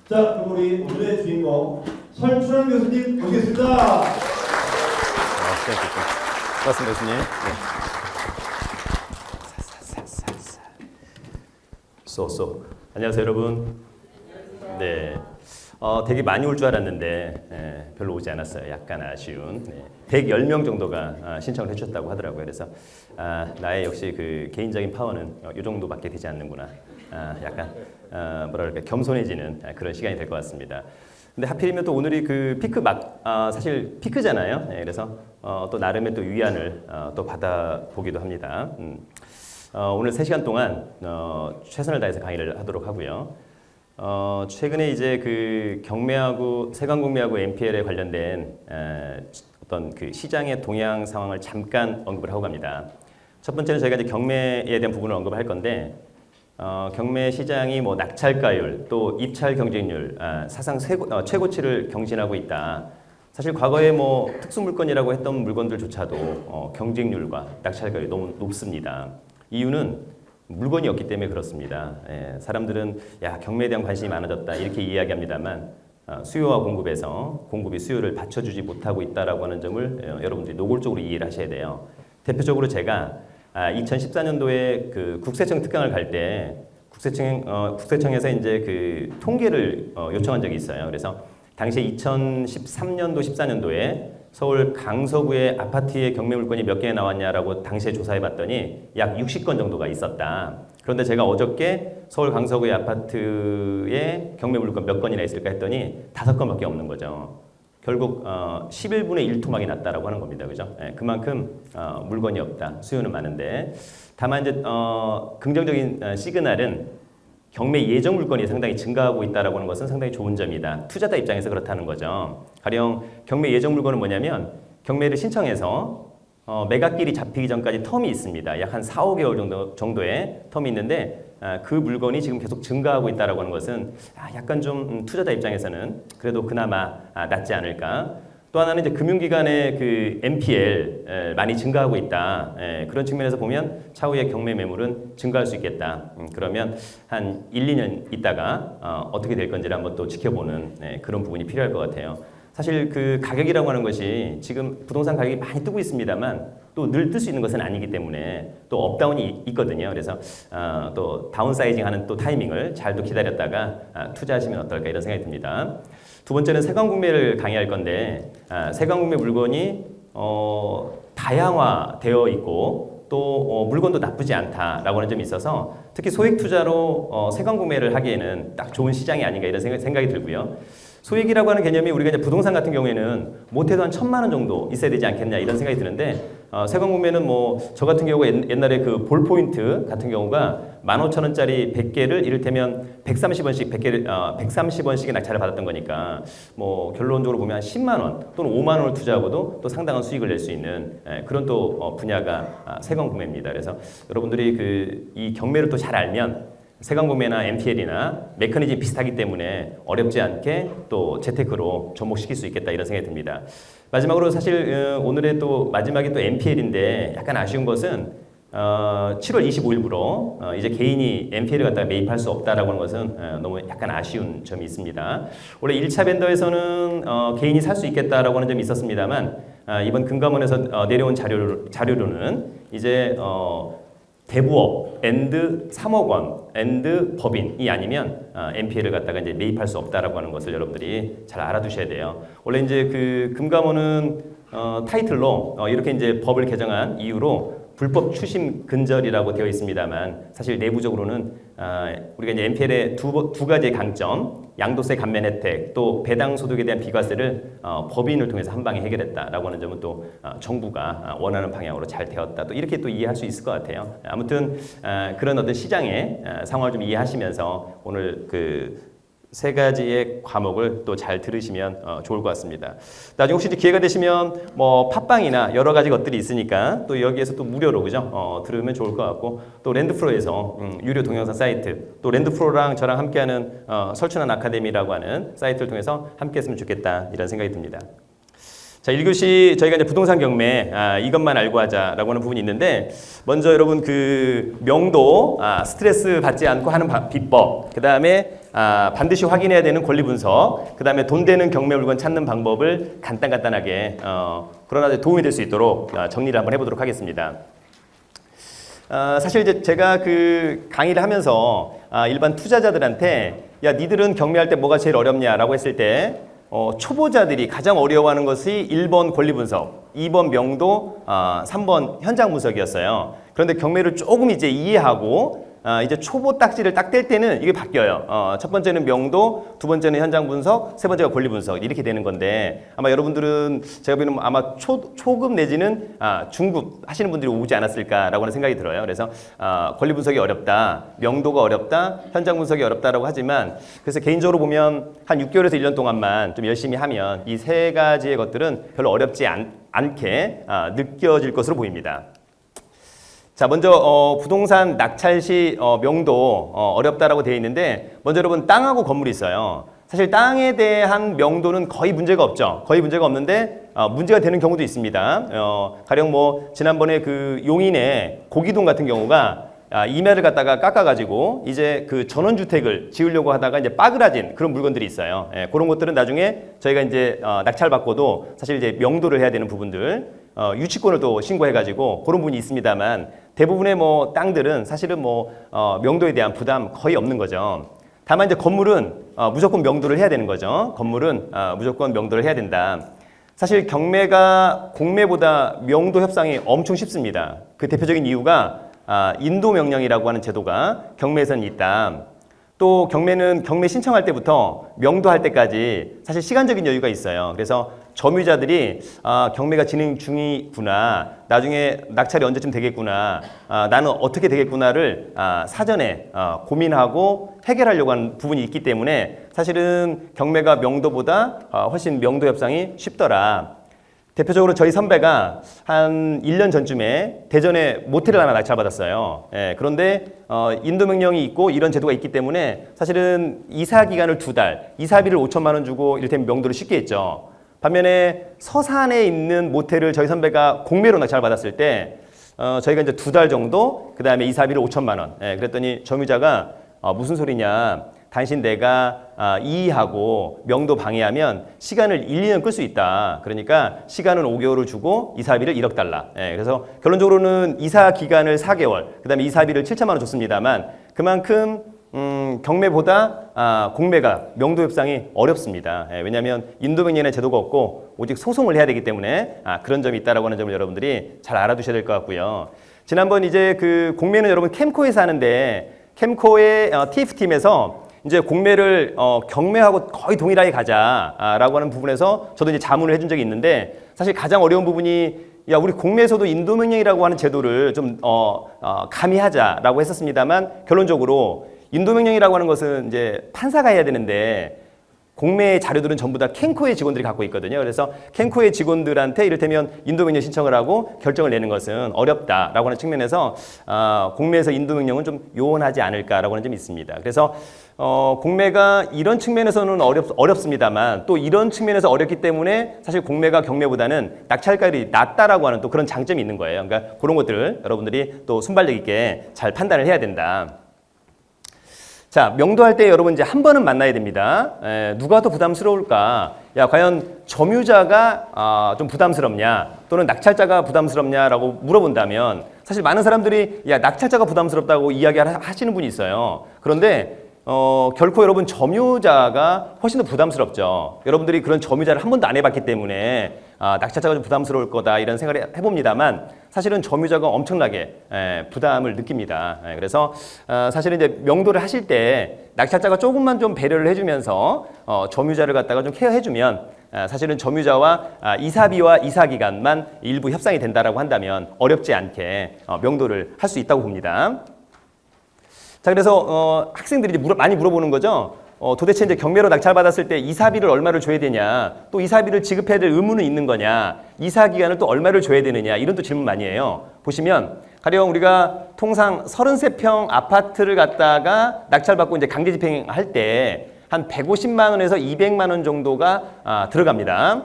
자, 그럼 우리 오늘의 주인공 설춘환 교수님 모시겠습니다. 고맙습니다, 교수님. 안녕하세요, 여러분. 네. 되게 많이 올 줄 알았는데 별로 오지 않았어요. 약간 아쉬운. 110명 정도가 신청을 해주셨다고 하더라고요. 그래서 나의 역시 그 개인적인 파워는 이 정도밖에 되지 않는구나. 약간 뭐랄까 겸손해지는 그런 시간이 될 것 같습니다. 근데 하필이면 또 오늘이 그 피크 사실 피크잖아요. 그래서 또 나름의 또 위안을 또 받아보기도 합니다. 오늘 3시간 동안 최선을 다해서 강의를 하도록 하고요. 최근에 이제 그 경매하고 세관공매하고 MPL에 관련된 어떤 그 시장의 동향 상황을 잠깐 언급을 하고 갑니다. 첫 번째는 저희가 이제 경매에 대한 부분을 언급할 건데 경매 시장이 뭐 낙찰가율 또 입찰 경쟁률 사상 최고치를 경신하고 있다. 사실 과거에 뭐 특수 물건이라고 했던 물건들조차도 경쟁률과 낙찰가율이 너무 높습니다. 이유는 물건이 없기 때문에 그렇습니다. 사람들은 경매에 대한 관심이 많아졌다 이렇게 이야기합니다만 수요와 공급에서 공급이 수요를 받쳐주지 못하고 있다라고 하는 점을 여러분들이 노골적으로 이해를 하셔야 돼요. 대표적으로 제가 2014년도에 그 국세청 특강을 갈 때 국세청에서 이제 그 통계를 요청한 적이 있어요. 그래서 당시 2013년도 14년도에 서울 강서구의 아파트의 경매 물건이 몇 개 나왔냐라고 당시에 조사해 봤더니 약 60건 정도가 있었다. 그런데 제가 어저께 서울 강서구의 아파트의 경매 물건 몇 건이나 있을까 했더니 5건밖에 없는 거죠. 결국 11분의 1 토막이 났다라고 하는 겁니다. 그죠? 그만큼 물건이 없다. 수요는 많은데 다만 이제 긍정적인 시그널은 경매 예정 물건이 상당히 증가하고 있다라고 하는 것은 상당히 좋은 점이다. 투자자 입장에서 그렇다는 거죠. 가령 경매 예정 물건은 뭐냐면 경매를 신청해서 매각길이 잡히기 전까지 텀이 있습니다. 약 한 4, 5개월 정도의 텀이 있는데 그 물건이 지금 계속 증가하고 있다라고 하는 것은 약간 좀 투자자 입장에서는 그래도 그나마 낫지 않을까. 또 하나는 이제 금융기관의 그 NPL 많이 증가하고 있다. 그런 측면에서 보면 차후에 경매 매물은 증가할 수 있겠다. 그러면 한 1, 2년 있다가 어떻게 될 건지를 한번 또 지켜보는 그런 부분이 필요할 것 같아요. 사실 그 가격이라고 하는 것이 지금 부동산 가격이 많이 뜨고 있습니다만 또 늘 뜰 수 있는 것은 아니기 때문에 또 업다운이 있거든요. 그래서 또 다운사이징하는 또 타이밍을 잘 또 기다렸다가 투자하시면 어떨까 이런 생각이 듭니다. 두 번째는 세관공매를 강의할 건데 세관공매 물건이 다양화되어 있고 또 물건도 나쁘지 않다라고 하는 점이 있어서 특히 소액 투자로 세관공매를 하기에는 딱 좋은 시장이 아닌가 이런 생각이 들고요. 소액이라고 하는 개념이 우리가 이제 부동산 같은 경우에는 못해도 한 1,000만 원 정도 있어야 되지 않겠냐 이런 생각이 드는데 세관공매는 뭐 저 같은 경우가 옛날에 그 볼포인트 같은 경우가 15,000원짜리 100개를 이를테면 130원씩 100개를 130원씩의 낙찰을 받았던 거니까 뭐 결론적으로 보면 한 10만 원 또는 5만 원을 투자하고도 또 상당한 수익을 낼 수 있는 그런 또 분야가 세관공매입니다. 그래서 여러분들이 이 경매를 또 잘 알면 세관공매나 MPL이나 메커니즘이 비슷하기 때문에 어렵지 않게 또 재테크로 접목시킬 수 있겠다 이런 생각이 듭니다. 마지막으로 사실 오늘의 또 마지막이 또 MPL인데 약간 아쉬운 것은 7월 25일부로 이제 개인이 MPL을 갖다가 매입할 수 없다라고 하는 것은 너무 약간 아쉬운 점이 있습니다. 원래 1차 벤더에서는 개인이 살 수 있겠다라고 하는 점이 있었습니다만 이번 금감원에서 내려온 자료로는 이제 대부업 앤드 3억 원 앤드 법인이 아니면 MPL을 갖다가 이제 매입할 수 없다라고 하는 것을 여러분들이 잘 알아두셔야 돼요. 원래 이제 그 금감원은 타이틀로 이렇게 이제 법을 개정한 이유로 불법 추심 근절이라고 되어 있습니다만 사실 내부적으로는 우리가 이제 MPL의 두 가지의 강점, 양도세 감면 혜택, 또 배당 소득에 대한 비과세를 법인을 통해서 한 방에 해결했다라고 하는 점은 또 정부가 원하는 방향으로 잘 되었다. 또 이렇게 또 이해할 수 있을 것 같아요. 아무튼 그런 어떤 시장의 상황을 좀 이해하시면서 오늘 그 3가지의 과목을 또 잘 들으시면 좋을 것 같습니다. 나중에 혹시 기회가 되시면 뭐 팟빵이나 여러 가지 것들이 있으니까 또 여기에서 또 무료로 그죠? 들으면 좋을 것 같고 또 랜드프로에서 유료 동영상 사이트 또 랜드프로랑 저랑 함께하는 설춘환 아카데미라고 하는 사이트를 통해서 함께했으면 좋겠다 이런 생각이 듭니다. 자, 1교시 저희가 이제 부동산 경매 이것만 알고 하자라고 하는 부분이 있는데 먼저 여러분 그 명도 스트레스 받지 않고 하는 비법 그 다음에 반드시 확인해야 되는 권리 분석, 그 다음에 돈 되는 경매 물건 찾는 방법을 간단하게 그러나 도움이 될 수 있도록 정리를 한번 해보도록 하겠습니다. 사실 이제 제가 그 강의를 하면서 일반 투자자들한테 야 니들은 경매할 때 뭐가 제일 어렵냐라고 했을 때 초보자들이 가장 어려워하는 것이 1번 권리 분석, 2번 명도, 3번 현장 분석이었어요. 그런데 경매를 조금 이제 이해하고 이제 초보 딱지를 딱 뗄 때는 이게 바뀌어요. 첫 번째는 명도, 두 번째는 현장 분석, 세 번째가 권리 분석 이렇게 되는 건데 아마 여러분들은 제가 보기에는 아마 초급 내지는 중급 하시는 분들이 오지 않았을까라고 하는 생각이 들어요. 그래서 권리 분석이 어렵다, 명도가 어렵다, 현장 분석이 어렵다라고 하지만 그래서 개인적으로 보면 한 6개월에서 1년 동안만 좀 열심히 하면 이 세 가지의 것들은 별로 어렵지 않게 느껴질 것으로 보입니다. 자, 먼저 부동산 낙찰 시 명도 어렵다라고 되어 있는데 먼저 여러분 땅하고 건물이 있어요. 사실 땅에 대한 명도는 거의 문제가 없죠. 거의 문제가 없는데 문제가 되는 경우도 있습니다. 가령 뭐 지난번에 그 용인의 고기동 같은 경우가 임야를 갖다가 깎아가지고 이제 그 전원주택을 지으려고 하다가 이제 빠그라진 그런 물건들이 있어요. 그런 것들은 나중에 저희가 이제 낙찰 받고도 사실 이제 명도를 해야 되는 부분들, 유치권을 또 신고해가지고 그런 부분이 있습니다만 대부분의 뭐 땅들은 사실은 뭐 명도에 대한 부담 거의 없는 거죠. 다만 이제 건물은 무조건 명도를 해야 되는 거죠. 건물은 무조건 명도를 해야 된다. 사실 경매가 공매보다 명도 협상이 엄청 쉽습니다. 그 대표적인 이유가 인도 명령이라고 하는 제도가 경매에서는 있다. 또 경매는 경매 신청할 때부터 명도할 때까지 사실 시간적인 여유가 있어요. 그래서 점유자들이 경매가 진행 중이구나, 나중에 낙찰이 언제쯤 되겠구나, 나는 어떻게 되겠구나를 사전에 고민하고 해결하려고 하는 부분이 있기 때문에 사실은 경매가 명도보다 훨씬 명도 협상이 쉽더라. 대표적으로 저희 선배가 한 1년 전쯤에 대전에 모텔을 하나 낙찰받았어요. 그런데 인도 명령이 있고 이런 제도가 있기 때문에 사실은 이사 기간을 2달, 이사비를 5천만 원 주고 이를테면 명도를 쉽게 했죠. 반면에 서산에 있는 모텔을 저희 선배가 공매로 낙찰받았을 때 저희가 이제 2달 정도, 그 다음에 이사비를 5천만 원. 그랬더니 점유자가 무슨 소리냐. 당신 내가 이의하고 명도 방해하면 시간을 1, 2년 끌 수 있다. 그러니까 시간은 5개월을 주고 이사비를 1억 달라. 그래서 결론적으로는 이사 기간을 4개월, 그 다음에 이사비를 7천만 원 줬습니다만 그만큼 경매보다 공매가 명도 협상이 어렵습니다. 왜냐하면 인도 명령의 제도가 없고 오직 소송을 해야 되기 때문에 그런 점이 있다라고 하는 점을 여러분들이 잘 알아두셔야 될 것 같고요. 지난번 이제 그 공매는 여러분 캠코에서 하는데 캠코의 TF팀에서 이제 공매를 경매하고 거의 동일하게 가자라고 하는 부분에서 저도 이제 자문을 해준 적이 있는데 사실 가장 어려운 부분이 야 우리 공매에서도 인도명령이라고 하는 제도를 좀 가미하자라고 했었습니다만 결론적으로 인도명령이라고 하는 것은 이제 판사가 해야 되는데 공매의 자료들은 전부 다 캔코의 직원들이 갖고 있거든요. 그래서 캔코의 직원들한테 이를테면 인도명령 신청을 하고 결정을 내는 것은 어렵다라고 하는 측면에서 공매에서 인도명령은 좀 요원하지 않을까라고 하는 점이 있습니다. 그래서 공매가 이런 측면에서는 어렵습니다만 또 이런 측면에서 어렵기 때문에 사실 공매가 경매보다는 낙찰가율이 낮다라고 하는 또 그런 장점이 있는 거예요. 그러니까 그런 것들을 여러분들이 또 순발력 있게 잘 판단을 해야 된다. 자, 명도할 때 여러분 이제 한 번은 만나야 됩니다. 누가 더 부담스러울까? 야, 과연 점유자가 좀 부담스럽냐? 또는 낙찰자가 부담스럽냐라고 물어본다면 사실 많은 사람들이 야, 낙찰자가 부담스럽다고 이야기하시는 분이 있어요. 그런데 결코 여러분 점유자가 훨씬 더 부담스럽죠. 여러분들이 그런 점유자를 한 번도 안 해봤기 때문에 낙찰자가 좀 부담스러울 거다 이런 생각을 해봅니다만 사실은 점유자가 엄청나게 부담을 느낍니다. 그래서 사실은 이제 명도를 하실 때 낙찰자가 조금만 좀 배려를 해주면서 점유자를 갖다가 좀 케어해주면 사실은 점유자와 이사비와 이사기간만 일부 협상이 된다라고 한다면 어렵지 않게 명도를 할 수 있다고 봅니다. 자, 그래서 학생들이 이제 많이 물어보는 거죠. 도대체 이제 경매로 낙찰받았을 때 이사비를 얼마를 줘야 되냐, 또 이사비를 지급해야 될 의무는 있는 거냐, 이사 기간을 또 얼마를 줘야 되느냐 이런 또 질문 많이 해요. 보시면 가령 우리가 통상 33평 아파트를 갖다가 낙찰받고 이제 강제 집행할 때 한 150만 원에서 200만 원 정도가 들어갑니다.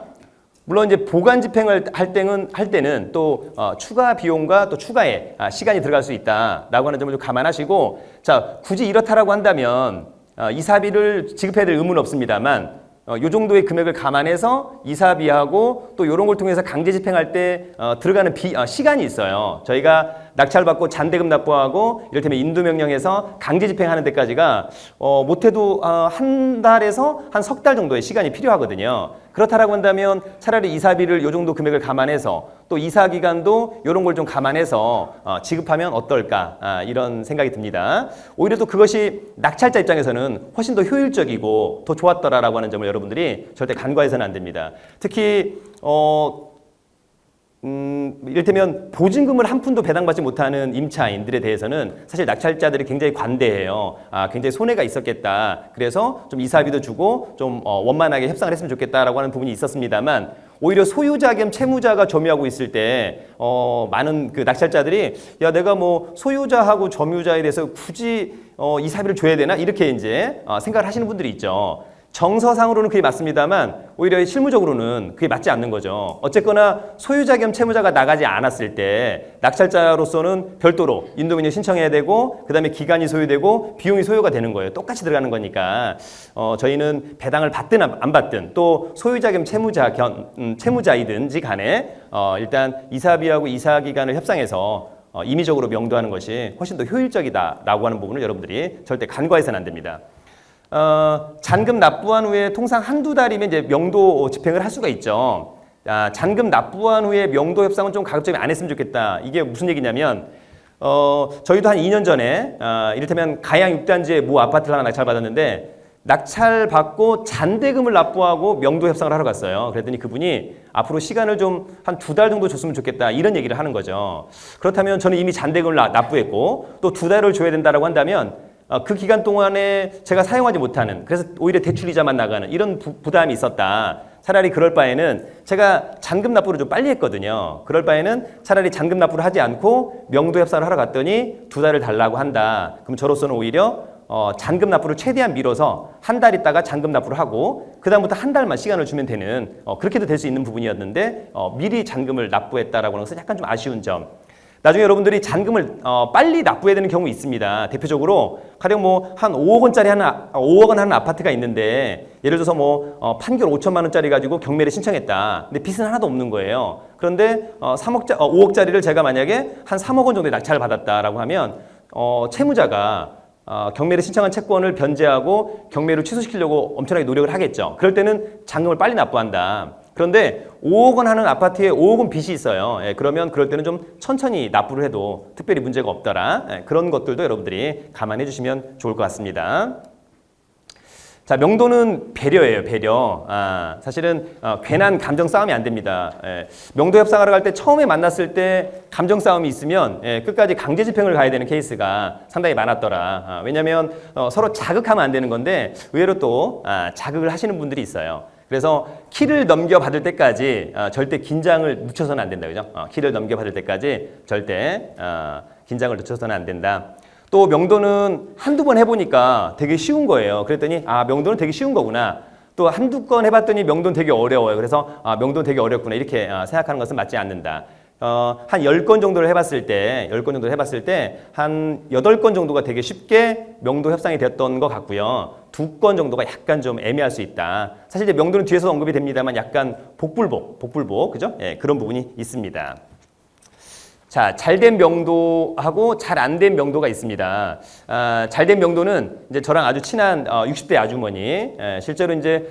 물론 이제 보관 집행을 할 때는 또 추가 비용과 또 추가의 시간이 들어갈 수 있다라고 하는 점을 좀 감안하시고 자, 굳이 이렇다라고 한다면 이사비를 지급해야 될 의무는 없습니다만 요 정도의 금액을 감안해서 이사비하고 또 이런 걸 통해서 강제 집행할 때 들어가는 시간이 있어요. 저희가 낙찰받고 잔대금 납부하고 이를테면 인도명령해서 강제 집행하는 데까지가 못해도 한 달에서 한 석 달 정도의 시간이 필요하거든요. 그렇다라고 한다면 차라리 이사비를 요 정도 금액을 감안해서 또 이사 기간도 이런 걸 좀 감안해서 지급하면 어떨까 이런 생각이 듭니다. 오히려 또 그것이 낙찰자 입장에서는 훨씬 더 효율적이고 더 좋았더라라고 하는 점을 여러분들이 절대 간과해서는 안 됩니다. 특히 이를테면 보증금을 한 푼도 배당받지 못하는 임차인들에 대해서는 사실 낙찰자들이 굉장히 관대해요. 굉장히 손해가 있었겠다. 그래서 좀 이사비도 주고 좀 원만하게 협상을 했으면 좋겠다라고 하는 부분이 있었습니다만 오히려 소유자 겸 채무자가 점유하고 있을 때 많은 그 낙찰자들이 야 내가 뭐 소유자하고 점유자에 대해서 굳이 이사비를 줘야 되나 이렇게 이제 생각을 하시는 분들이 있죠. 정서상으로는 그게 맞습니다만 오히려 실무적으로는 그게 맞지 않는 거죠. 어쨌거나 소유자 겸 채무자가 나가지 않았을 때 낙찰자로서는 별도로 인도명령 신청해야 되고 그다음에 기간이 소요되고 비용이 소요가 되는 거예요. 똑같이 들어가는 거니까 저희는 배당을 받든 안 받든 또 소유자 겸 채무자이든지 간에 일단 이사비하고 이사기간을 협상해서 임의적으로 명도하는 것이 훨씬 더 효율적이다라고 하는 부분을 여러분들이 절대 간과해서는 안 됩니다. 잔금 납부한 후에 통상 한두 달이면 이제 명도 집행을 할 수가 있죠. 잔금 납부한 후에 명도 협상은 좀 가급적이면 안 했으면 좋겠다. 이게 무슨 얘기냐면 저희도 한 2년 전에 이를테면 가양 6단지의 모 아파트를 하나 낙찰받았는데 낙찰받고 잔대금을 납부하고 명도 협상을 하러 갔어요. 그랬더니 그분이 앞으로 시간을 좀 한 2달 정도 줬으면 좋겠다 이런 얘기를 하는 거죠. 그렇다면 저는 이미 잔대금을 납부했고 또 2달을 줘야 된다라고 한다면 그 기간 동안에 제가 사용하지 못하는 그래서 오히려 대출이자만 나가는 이런 부담이 있었다. 차라리 그럴 바에는 제가 잔금 납부를 좀 빨리 했거든요. 그럴 바에는 차라리 잔금 납부를 하지 않고 명도 협상을 하러 갔더니 2달을 달라고 한다. 그럼 저로서는 오히려 잔금 납부를 최대한 미뤄서 한 달 있다가 잔금 납부를 하고 그 다음부터 한 달만 시간을 주면 되는 그렇게도 될 수 있는 부분이었는데 미리 잔금을 납부했다라고 하는 것은 약간 좀 아쉬운 점. 나중에 여러분들이 잔금을 빨리 납부해야 되는 경우 있습니다. 대표적으로 가령 뭐 한 5억 원짜리 5억 원 하는 아파트가 있는데 예를 들어서 뭐 판결 5천만 원짜리 가지고 경매를 신청했다. 근데 빚은 하나도 없는 거예요. 그런데 5억짜리를 제가 만약에 한 3억 원 정도에 낙찰을 받았다라고 하면 채무자가 경매를 신청한 채권을 변제하고 경매를 취소시키려고 엄청나게 노력을 하겠죠. 그럴 때는 잔금을 빨리 납부한다. 그런데 5억 원 하는 아파트에 5억 원 빚이 있어요. 그러면 그럴 때는 좀 천천히 납부를 해도 특별히 문제가 없더라. 그런 것들도 여러분들이 감안해 주시면 좋을 것 같습니다. 자, 명도는 배려예요, 배려. 사실은 괜한 감정 싸움이 안 됩니다. 명도 협상하러 갈 때 처음에 만났을 때 감정 싸움이 있으면 끝까지 강제 집행을 가야 되는 케이스가 상당히 많았더라. 왜냐하면 서로 자극하면 안 되는 건데 의외로 또 자극을 하시는 분들이 있어요. 그래서 키를 넘겨받을 때까지 절대 긴장을 늦춰서는 안 된다. 그죠? 키를 넘겨받을 때까지 절대 긴장을 늦춰서는 안 된다. 또 명도는 한두 번 해보니까 되게 쉬운 거예요. 그랬더니 명도는 되게 쉬운 거구나. 또 한두 건 해봤더니 명도는 되게 어려워요. 그래서 명도는 되게 어렵구나. 이렇게 생각하는 것은 맞지 않는다. 한 10건 정도를 해봤을 때, 한 8건 정도가 되게 쉽게 명도 협상이 됐던 것 같고요. 2건 정도가 약간 좀 애매할 수 있다. 사실 이제 명도는 뒤에서 언급이 됩니다만 약간 복불복, 그죠? 그런 부분이 있습니다. 자, 잘된 명도하고 잘 안 된 명도가 있습니다. 잘된 명도는 이제 저랑 아주 친한 60대 아주머니, 실제로 이제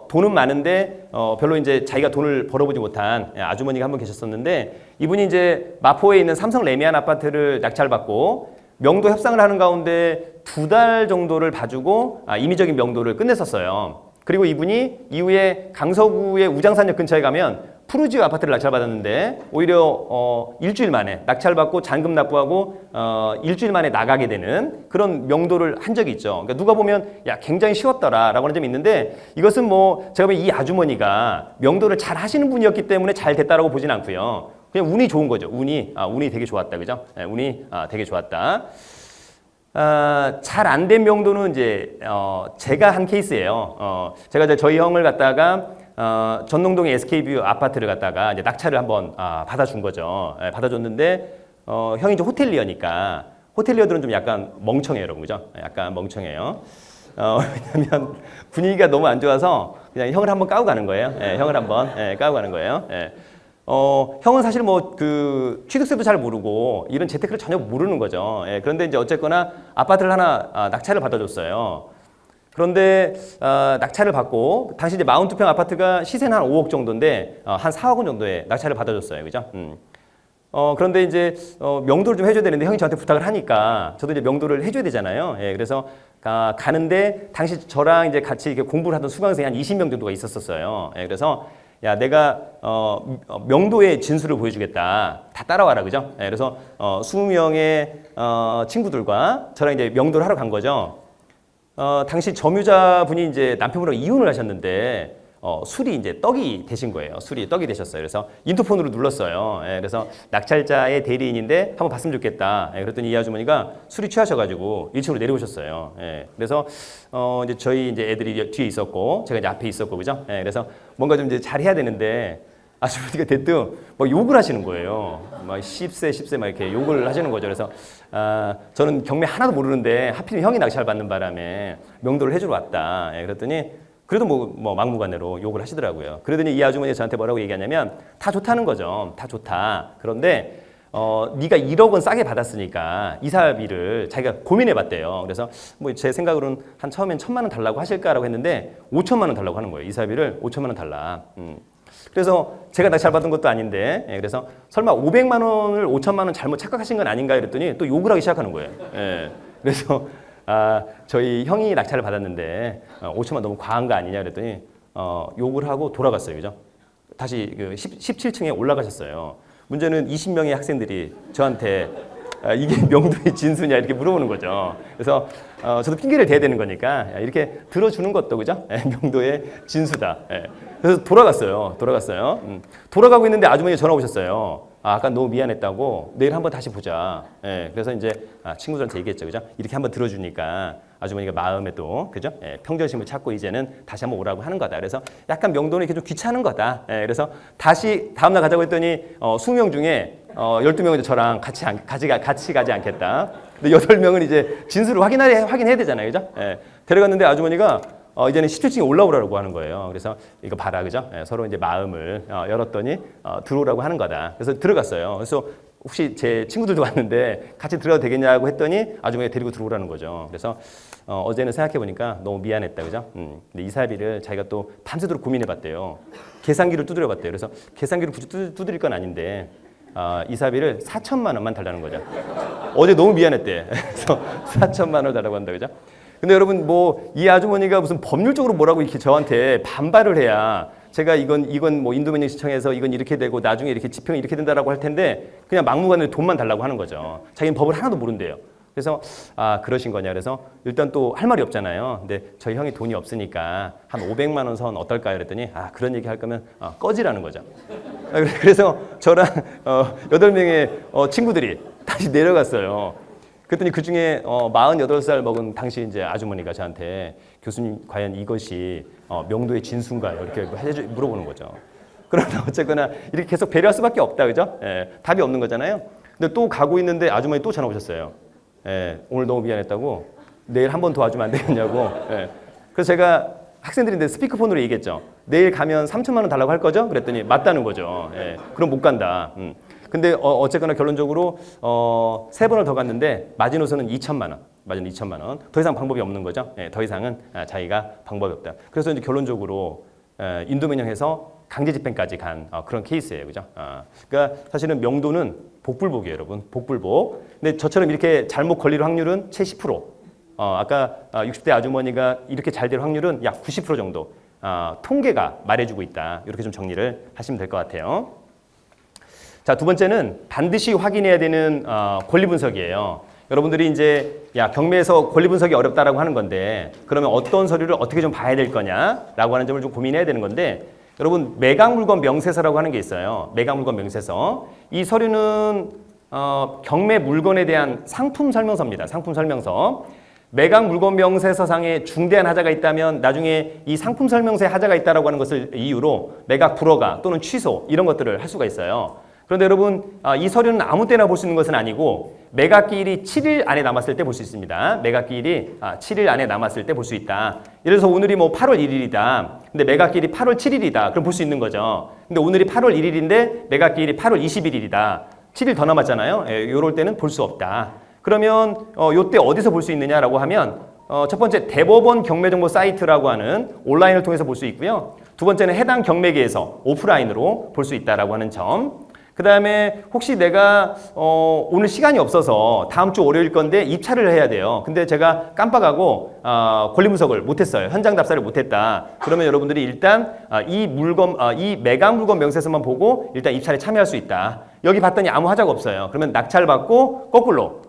돈은 많은데 별로 이제 자기가 돈을 벌어보지 못한 아주머니가 한 분 계셨었는데 이분이 이제 마포에 있는 삼성 레미안 아파트를 낙찰받고 명도 협상을 하는 가운데 2달 정도를 봐주고 임의적인 명도를 끝냈었어요. 그리고 이분이 이후에 강서구의 우장산역 근처에 가면 푸르지오 아파트를 낙찰받았는데 오히려 일주일 만에 낙찰받고 잔금 납부하고 일주일 만에 나가게 되는 그런 명도를 한 적이 있죠. 그러니까 누가 보면 야 굉장히 쉬웠더라라고 하는 점이 있는데 이것은 뭐 제가 보면 이 아주머니가 명도를 잘 하시는 분이었기 때문에 잘 됐다라고 보진 않고요. 그냥 운이 좋은 거죠. 운이 되게 좋았다, 그죠? 운이 되게 좋았다. 잘 안 된 명도는 이제 제가 한 케이스예요. 제가 이제 저희 형을 갖다가 전농동의 SK뷰 아파트를 갖다가 이제 낙찰을 한번 받아준 거죠. 받아줬는데 형이 이제 호텔리어니까 호텔리어들은 좀 약간 멍청해요, 여러분, 그죠? 약간 멍청해요. 왜냐면 분위기가 너무 안 좋아서 그냥 형을 한번 까고 가는 거예요. 형을 한번 까고 가는 거예요. 형은 사실 뭐 그 취득세도 잘 모르고 이런 재테크를 전혀 모르는 거죠. 그런데 이제 어쨌거나 아파트를 하나 낙찰을 받아줬어요. 그런데 낙찰을 받고 당시 이제 42평 아파트가 시세는 한 5억 정도인데 한 4억 원 정도에 낙찰을 받아줬어요. 그죠? 그런데 이제 명도를 좀 해줘야 되는데 형이 저한테 부탁을 하니까 저도 이제 명도를 해줘야 되잖아요. 그래서 가는데 당시 저랑 이제 같이 이렇게 공부를 하던 수강생이 한 20명 정도가 있었어요. 그래서 야, 내가 명도의 진수를 보여주겠다. 다 따라와라, 그죠? 그래서 20명의 친구들과 저랑 이제 명도를 하러 간 거죠. 당시 점유자분이 이제 남편분하고 이혼을 하셨는데 술이 이제 떡이 되신 거예요. 술이 떡이 되셨어요. 그래서 인터폰으로 눌렀어요. 그래서 낙찰자의 대리인인데 한번 봤으면 좋겠다. 그랬더니 이 아주머니가 술이 취하셔가지고 1층으로 내려오셨어요. 그래서 이제 저희 이제 애들이 뒤에 있었고 제가 이제 앞에 있었고 그죠? 그래서 뭔가 좀 이제 잘해야 되는데 아주머니가 대뜸 뭐 욕을 하시는 거예요. 막 10세 막 이렇게 욕을 하시는 거죠. 그래서 저는 경매 하나도 모르는데 하필 형이 낙찰 받는 바람에 명도를 해주러 왔다. 그랬더니 그래도 뭐 막무가내로 욕을 하시더라고요. 그러더니 이 아주머니가 저한테 뭐라고 얘기하냐면 다 좋다는 거죠. 다 좋다. 그런데 네가 1억 원 싸게 받았으니까 이사비를 자기가 고민해 봤대요. 그래서 뭐 제 생각으로는 한 처음엔 1,000만 원 달라고 하실까라고 했는데 5천만 원 달라고 하는 거예요. 이사비를 5천만 원 달라. 그래서 제가 낙찰 받은 것도 아닌데 그래서 설마 500만 원을 5천만 원 잘못 착각하신 건 아닌가 이랬더니 또 욕을 하기 시작하는 거예요. 그래서 저희 형이 낙찰을 받았는데 5천만 너무 과한 거 아니냐 그랬더니 욕을 하고 돌아갔어요. 그죠? 다시 그 17층에 올라가셨어요. 문제는 20명의 학생들이 저한테 이게 명도의 진수냐 이렇게 물어보는 거죠. 그래서 저도 핑계를 대야 되는 거니까 이렇게 들어주는 것도 그죠? 명도의 진수다. 그래서 돌아갔어요. 돌아가고 있는데 아주머니가 전화 오셨어요. 아까 너무 미안했다고 내일 한번 다시 보자. 그래서 이제 친구들한테 얘기했죠, 그죠? 이렇게 한번 들어주니까 아주머니가 마음에 또 그죠? 평정심을 찾고 이제는 다시 한번 오라고 하는 거다. 그래서 약간 명도는 이렇게 좀 귀찮은 거다. 그래서 다시 다음날 가자고 했더니 20명 중에 12명은 저랑 같이 가지 않겠다. 근데 8명은 이제 진술을 확인해야 되잖아요, 그죠? 데려갔는데 아주머니가 이제는 17층에 올라오라고 하는 거예요. 그래서 이거 봐라, 그죠? 서로 이제 마음을 열었더니 들어오라고 하는 거다. 그래서 들어갔어요. 그래서 혹시 제 친구들도 왔는데 같이 들어가도 되겠냐고 했더니 아주머니가 데리고 들어오라는 거죠. 그래서 어제는 생각해 보니까 너무 미안했다, 그죠? 근데 이사비를 자기가 또 밤새도록 고민해 봤대요. 계산기를 두드려 봤대요. 그래서 계산기를 굳이 두드릴 건 아닌데 이사비를 4천만 원만 달라는 거죠. 어제 너무 미안했대. 그래서 4천만 원을 달라고 한다, 그죠? 근데 여러분 뭐 이 아주머니가 무슨 법률적으로 뭐라고 이렇게 저한테 반발을 해야 제가 이건 뭐 인도명령시청에서 이건 이렇게 되고 나중에 이렇게 지평이 이렇게 된다라고 할 텐데 그냥 막무가내로 돈만 달라고 하는 거죠. 자기는 법을 하나도 모른대요. 그래서 그러신 거냐 그래서 일단 또 할 말이 없잖아요. 근데 저희 형이 돈이 없으니까 한 500만 원 선 어떨까요? 그랬더니 그런 얘기 할 거면 꺼지라는 거죠. 그래서 저랑 8명의 친구들이 다시 내려갔어요. 그랬더니 그 중에 48살 먹은 당시 이제 아주머니가 저한테 교수님 과연 이것이 명도의 진수인가요? 이렇게 물어보는 거죠. 그러나 어쨌거나 이렇게 계속 배려할 수밖에 없다, 그죠? 답이 없는 거잖아요. 근데 또 가고 있는데 아주머니 또 전화 오셨어요. 오늘 너무 미안했다고 내일 한 번 도와주면 안 되겠냐고. 그래서 제가 학생들인데 스피커폰으로 얘기했죠. 내일 가면 3천만 원 달라고 할 거죠? 그랬더니 맞다는 거죠. 그럼 못 간다. 근데 어쨌거나 결론적으로 3번을 더 갔는데 마지노선은 2천만 원. 마지노 2천만 원. 더 이상 방법이 없는 거죠. 더 이상은 자기가 방법이 없다. 그래서 이제 결론적으로 인도명령해서 강제집행까지 간 그런 케이스예요, 그죠? 그러니까 사실은 명도는 복불복이에요, 여러분. 복불복. 근데 저처럼 이렇게 잘못 걸릴 확률은 채 10%. 아까 60대 아주머니가 이렇게 잘 될 확률은 약 90% 정도. 통계가 말해주고 있다. 이렇게 좀 정리를 하시면 될 것 같아요. 자, 두 번째는 반드시 확인해야 되는 권리 분석이에요. 여러분들이 이제 경매에서 권리 분석이 어렵다라고 하는 건데 그러면 어떤 서류를 어떻게 좀 봐야 될 거냐라고 하는 점을 좀 고민해야 되는 건데 여러분 매각물건 명세서라고 하는 게 있어요. 매각물건 명세서. 이 서류는 경매 물건에 대한 상품 설명서입니다. 상품 설명서. 매각 물건 명세서상에 중대한 하자가 있다면 나중에 이 상품 설명서에 하자가 있다라고 하는 것을 이유로 매각 불허가 또는 취소 이런 것들을 할 수가 있어요. 그런데 여러분 이 서류는 아무 때나 볼 수 있는 것은 아니고 매각기일이 7일 안에 남았을 때 볼 수 있습니다. 매각기일이 7일 안에 남았을 때 볼 수 있다. 예를 들어서 오늘이 뭐 8월 1일이다. 근데 매각기일이 8월 7일이다. 그럼 볼 수 있는 거죠. 근데 오늘이 8월 1일인데 매각기일이 8월 21일이다. 7일 더 남았잖아요. 이럴 때는 볼 수 없다. 그러면 요때 어디서 볼 수 있느냐라고 하면 첫 번째 대법원 경매정보 사이트라고 하는 온라인을 통해서 볼 수 있고요. 두 번째는 해당 경매계에서 오프라인으로 볼 수 있다라고 하는 점. 그 다음에 혹시 내가 오늘 시간이 없어서 다음 주 월요일 건데 입찰을 해야 돼요. 근데 제가 깜빡하고 권리분석을 못했어요. 현장 답사를 못했다. 그러면 여러분들이 일단 이 매각 물건 명세서만 보고 일단 입찰에 참여할 수 있다. 여기 봤더니 아무 하자가 없어요. 그러면 낙찰받고 거꾸로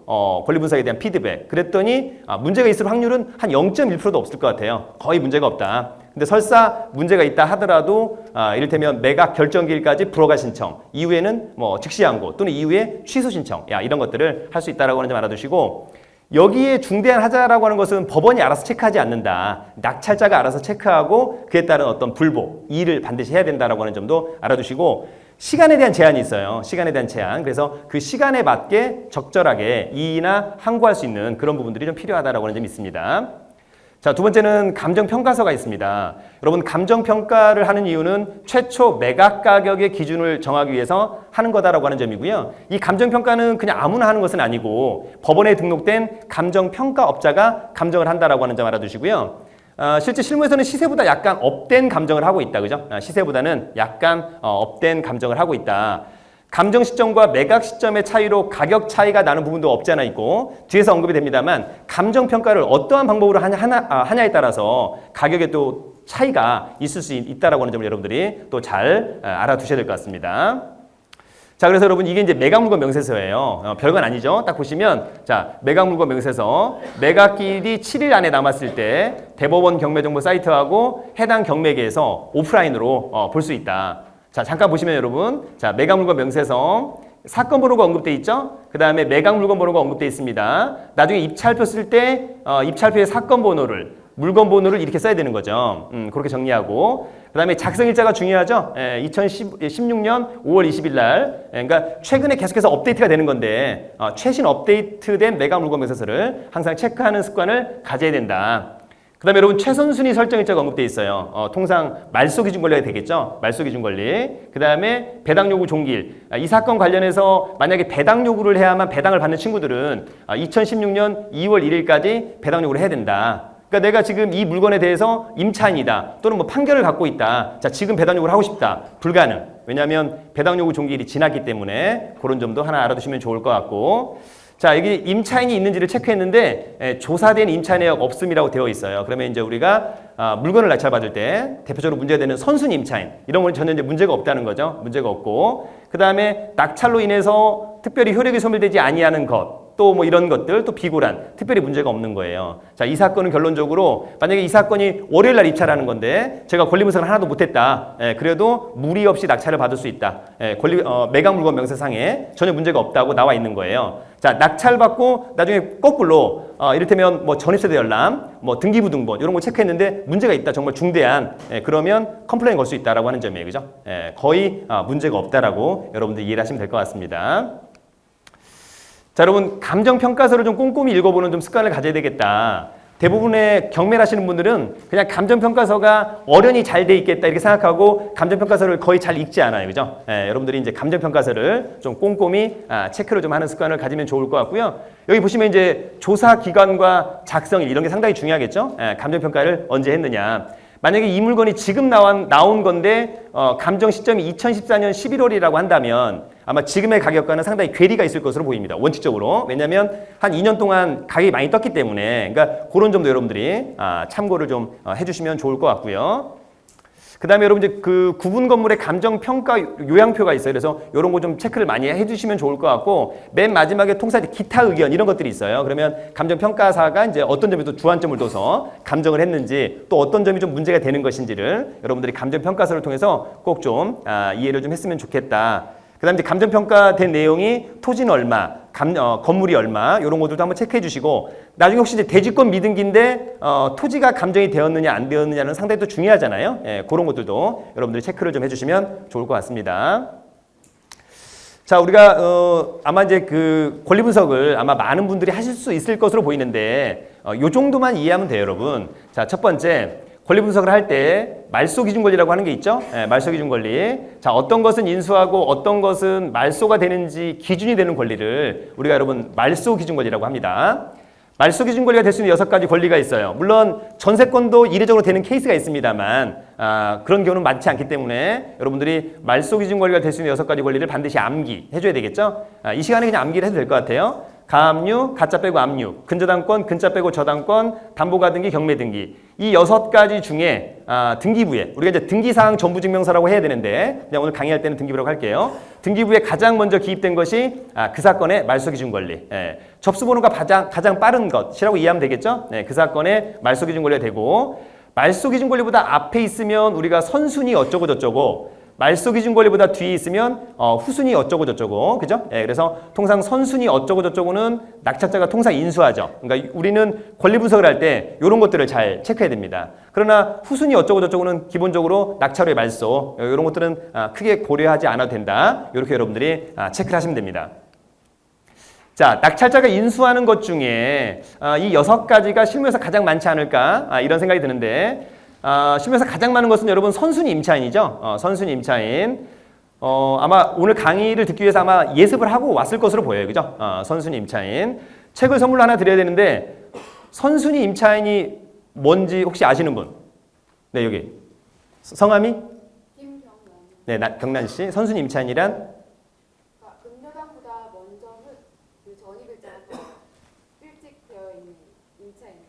권리분석에 대한 피드백. 그랬더니 문제가 있을 확률은 한 0.1%도 없을 것 같아요. 거의 문제가 없다. 근데 설사 문제가 있다 하더라도 이를테면 매각 결정기일까지 불허가 신청, 이후에는 뭐 즉시 항고 또는 이후에 취소 신청, 이런 것들을 할 수 있다라고 하는 점 알아두시고, 여기에 중대한 하자라고 하는 것은 법원이 알아서 체크하지 않는다. 낙찰자가 알아서 체크하고 그에 따른 어떤 불복, 이의를 반드시 해야 된다라고 하는 점도 알아두시고, 시간에 대한 제한이 있어요. 시간에 대한 제한. 그래서 그 시간에 맞게 적절하게 이의나 항고할 수 있는 그런 부분들이 좀 필요하다라고 하는 점이 있습니다. 자, 두 번째는 감정평가서가 있습니다. 여러분, 감정평가를 하는 이유는 최초 매각 가격의 기준을 정하기 위해서 하는 거다라고 하는 점이고요. 이 감정평가는 그냥 아무나 하는 것은 아니고 법원에 등록된 감정평가업자가 감정을 한다라고 하는 점 알아두시고요. 실제 실무에서는 시세보다 약간 업된 감정을 하고 있다. 그죠? 시세보다는 약간 업된 감정을 하고 있다. 감정 시점과 매각 시점의 차이로 가격 차이가 나는 부분도 없지 않아 있고, 뒤에서 언급이 됩니다만 감정 평가를 어떠한 방법으로 하냐에 따라서 가격에 또 차이가 있을 수 있다라고 하는 점을 여러분들이 또 잘 알아두셔야 될 것 같습니다. 자, 그래서 여러분 이게 이제 매각물건 명세서예요. 별건 아니죠. 딱 보시면 자, 매각물건 명세서 매각기일이 7일 안에 남았을 때 대법원 경매정보 사이트하고 해당 경매계에서 오프라인으로 볼 수 있다. 자, 잠깐 보시면 여러분, 자, 매각물건 명세서 사건 번호가 언급돼 있죠? 그 다음에 매각물건 번호가 언급돼 있습니다. 나중에 입찰표 쓸 때 입찰표의 사건 번호를, 물건 번호를 이렇게 써야 되는 거죠. 그렇게 정리하고, 그 다음에 작성일자가 중요하죠. 2016년 5월 20일 날, 그러니까 최근에 계속해서 업데이트가 되는 건데 최신 업데이트된 매각물건 명세서를 항상 체크하는 습관을 가져야 된다. 그 다음에 여러분 최선순위 설정일자가 언급되어 있어요. 통상 말소 기준 권리가 되겠죠. 말소 기준 권리. 그 다음에 배당 요구 종기일. 이 사건 관련해서 만약에 배당 요구를 해야만 배당을 받는 친구들은 2016년 2월 1일까지 배당 요구를 해야 된다. 그러니까 내가 지금 이 물건에 대해서 임차인이다 또는 뭐 판결을 갖고 있다. 자, 지금 배당 요구를 하고 싶다. 불가능. 왜냐하면 배당 요구 종기일이 지났기 때문에 그런 점도 하나 알아두시면 좋을 것 같고, 자, 여기 임차인이 있는지를 체크했는데 조사된 임차 내역 없음이라고 되어 있어요. 그러면 이제 우리가 물건을 낙찰받을 때 대표적으로 문제가 되는 선순위 임차인, 이런 건 전혀 이제 문제가 없다는 거죠. 문제가 없고, 그 다음에 낙찰로 인해서 특별히 효력이 소멸되지 아니하는 것, 또 뭐 이런 것들, 또 비고란, 특별히 문제가 없는 거예요. 자, 이 사건은 결론적으로 만약에 이 사건이 월요일 날 입찰하는 건데 제가 권리분석을 하나도 못했다. 그래도 무리 없이 낙찰을 받을 수 있다. 매각물건 명세상에 전혀 문제가 없다고 나와 있는 거예요. 자, 낙찰받고 나중에 거꾸로 이를테면 뭐 전입세대 열람, 뭐 등기부등본 이런 거 체크했는데 문제가 있다. 정말 중대한, 그러면 컴플레인 걸 수 있다라고 하는 점이에요. 그죠? 거의 문제가 없다라고 여러분들 이해를 하시면 될 것 같습니다. 자, 여러분 감정평가서를 좀 꼼꼼히 읽어보는 좀 습관을 가져야 되겠다. 대부분의 경매를 하시는 분들은 그냥 감정평가서가 어련히 잘 돼 있겠다 이렇게 생각하고 감정평가서를 거의 잘 읽지 않아요. 그죠? 여러분들이 이제 감정평가서를 좀 꼼꼼히 체크를 좀 하는 습관을 가지면 좋을 것 같고요. 여기 보시면 이제 조사 기간과 작성일 이런 게 상당히 중요하겠죠? 감정평가를 언제 했느냐. 만약에 이 물건이 지금 나온 건데 감정 시점이 2014년 11월이라고 한다면 아마 지금의 가격과는 상당히 괴리가 있을 것으로 보입니다. 원칙적으로. 왜냐하면 한 2년 동안 가격이 많이 떴기 때문에, 그러니까 그런 점도 여러분들이 참고를 좀 해주시면 좋을 것 같고요. 그 다음에 여러분 이제 그 구분 건물의 감정평가 요양표가 있어요. 그래서 이런 거 좀 체크를 많이 해주시면 좋을 것 같고, 맨 마지막에 통상 기타 의견 이런 것들이 있어요. 그러면 감정평가사가 이제 어떤 점에 또 주안점을 둬서 감정을 했는지, 또 어떤 점이 좀 문제가 되는 것인지를 여러분들이 감정평가서를 통해서 꼭 좀 이해를 좀 했으면 좋겠다. 그 다음에 이제 감정평가된 내용이 토지는 얼마, 건물이 얼마, 이런 것들도 한번 체크해 주시고, 나중에 혹시 이제 대지권 미등기인데 토지가 감정이 되었느냐 안 되었느냐는 상당히 또 중요하잖아요. 그런 것들도 여러분들이 체크를 좀 해주시면 좋을 것 같습니다. 자, 우리가 아마 이제 그 권리 분석을 아마 많은 분들이 하실 수 있을 것으로 보이는데 요 정도만 이해하면 돼요, 여러분. 자, 첫 번째 권리 분석을 할 때 말소 기준 권리라고 하는 게 있죠. 말소 기준 권리. 자, 어떤 것은 인수하고 어떤 것은 말소가 되는지 기준이 되는 권리를 우리가 여러분 말소 기준 권리라고 합니다. 말소 기준 권리가 될 수 있는 6가지 권리가 있어요. 물론 전세권도 이례적으로 되는 케이스가 있습니다만 그런 경우는 많지 않기 때문에 여러분들이 말소 기준 권리가 될 수 있는 6가지 권리를 반드시 암기해줘야 되겠죠. 이 시간에 그냥 암기를 해도 될 것 같아요. 가압류, 가짜 빼고 압류, 근저당권, 근짜 빼고 저당권, 담보가등기, 경매등기. 이 6가지 중에 등기부에 우리가 이제 등기사항 전부증명서라고 해야 되는데 그냥 오늘 강의할 때는 등기부라고 할게요. 등기부에 가장 먼저 기입된 것이 그 사건의 말소 기준 권리. 접수번호가 가장 빠른 것이라고 이해하면 되겠죠. 그 사건의 말소 기준 권리가 되고 말소 기준 권리보다 앞에 있으면 우리가 선순위 어쩌고 저쩌고 말소 기준 권리보다 뒤에 있으면 후순위 어쩌고 저쩌고, 그죠? 그래서 통상 선순위 어쩌고 저쩌고는 낙찰자가 통상 인수하죠. 그러니까 우리는 권리 분석을 할 때 이런 것들을 잘 체크해야 됩니다. 그러나 후순위 어쩌고 저쩌고는 기본적으로 낙찰 후의 말소 이런 것들은 크게 고려하지 않아도 된다. 이렇게 여러분들이 체크를 하시면 됩니다. 자, 낙찰자가 인수하는 것 중에 이 6가지가 실무에서 가장 많지 않을까 이런 생각이 드는데. 실무에서 가장 많은 것은 여러분 선순위 임차인이죠. 선순위 임차인. 아마 오늘 강의를 듣기 위해서 아마 예습을 하고 왔을 것으로 보여요. 그죠? 선순위 임차인. 책을 선물로 하나 드려야 되는데 선순위 임차인이 뭔지 혹시 아시는 분? 네, 여기. 성함이? 김경란. 네, 경란 씨. 선순위 임차인이란? 금여당보다 먼저 그 전입일자가 일찍 되어 있는 임차인이에요.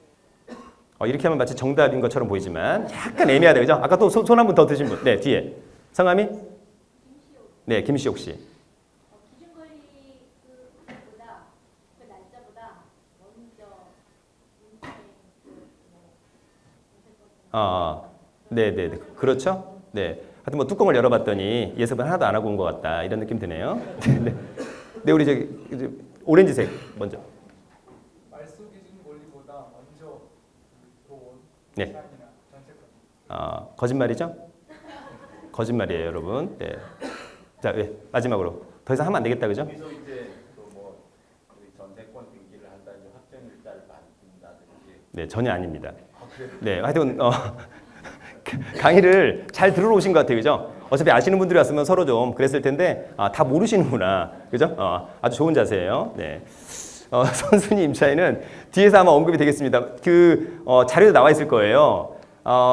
이렇게 하면 마치 정답인 것처럼 보이지만 약간 애매하다, 그죠? 아까 또 손 한 분 더 드신 분. 네, 뒤에. 성함이? 네, 김시옥 씨. 기준권리 그보다 그 날짜보다 먼저 네, 네, 네. 그렇죠? 네. 하여튼 뭐 뚜껑을 열어봤더니 예습은 하나도 안 하고 온 것 같다. 이런 느낌 드네요. 네, 네, 우리 저기 오렌지색 먼저. 말소 기준 권리보다 먼저 들어온 네. 시간이나 전세권. 거짓말이죠? 거짓말이에요, 여러분. 네. 자, 네, 마지막으로 더 이상 하면 안 되겠다, 그죠? 여기서 이제 또뭐 전세권 등기를 한다든지 확정일자를 받는다든지. 네, 전혀 아닙니다. 네, 하여튼 강의를 잘 들어오신 것 같아요, 그죠? 어차피 아시는 분들이 왔으면 서로 좀 그랬을 텐데 다 모르시는구나, 그죠? 아주 좋은 자세예요. 네. 선순위 임차인은 뒤에서 아마 언급이 되겠습니다. 자료에 나와 있을 거예요.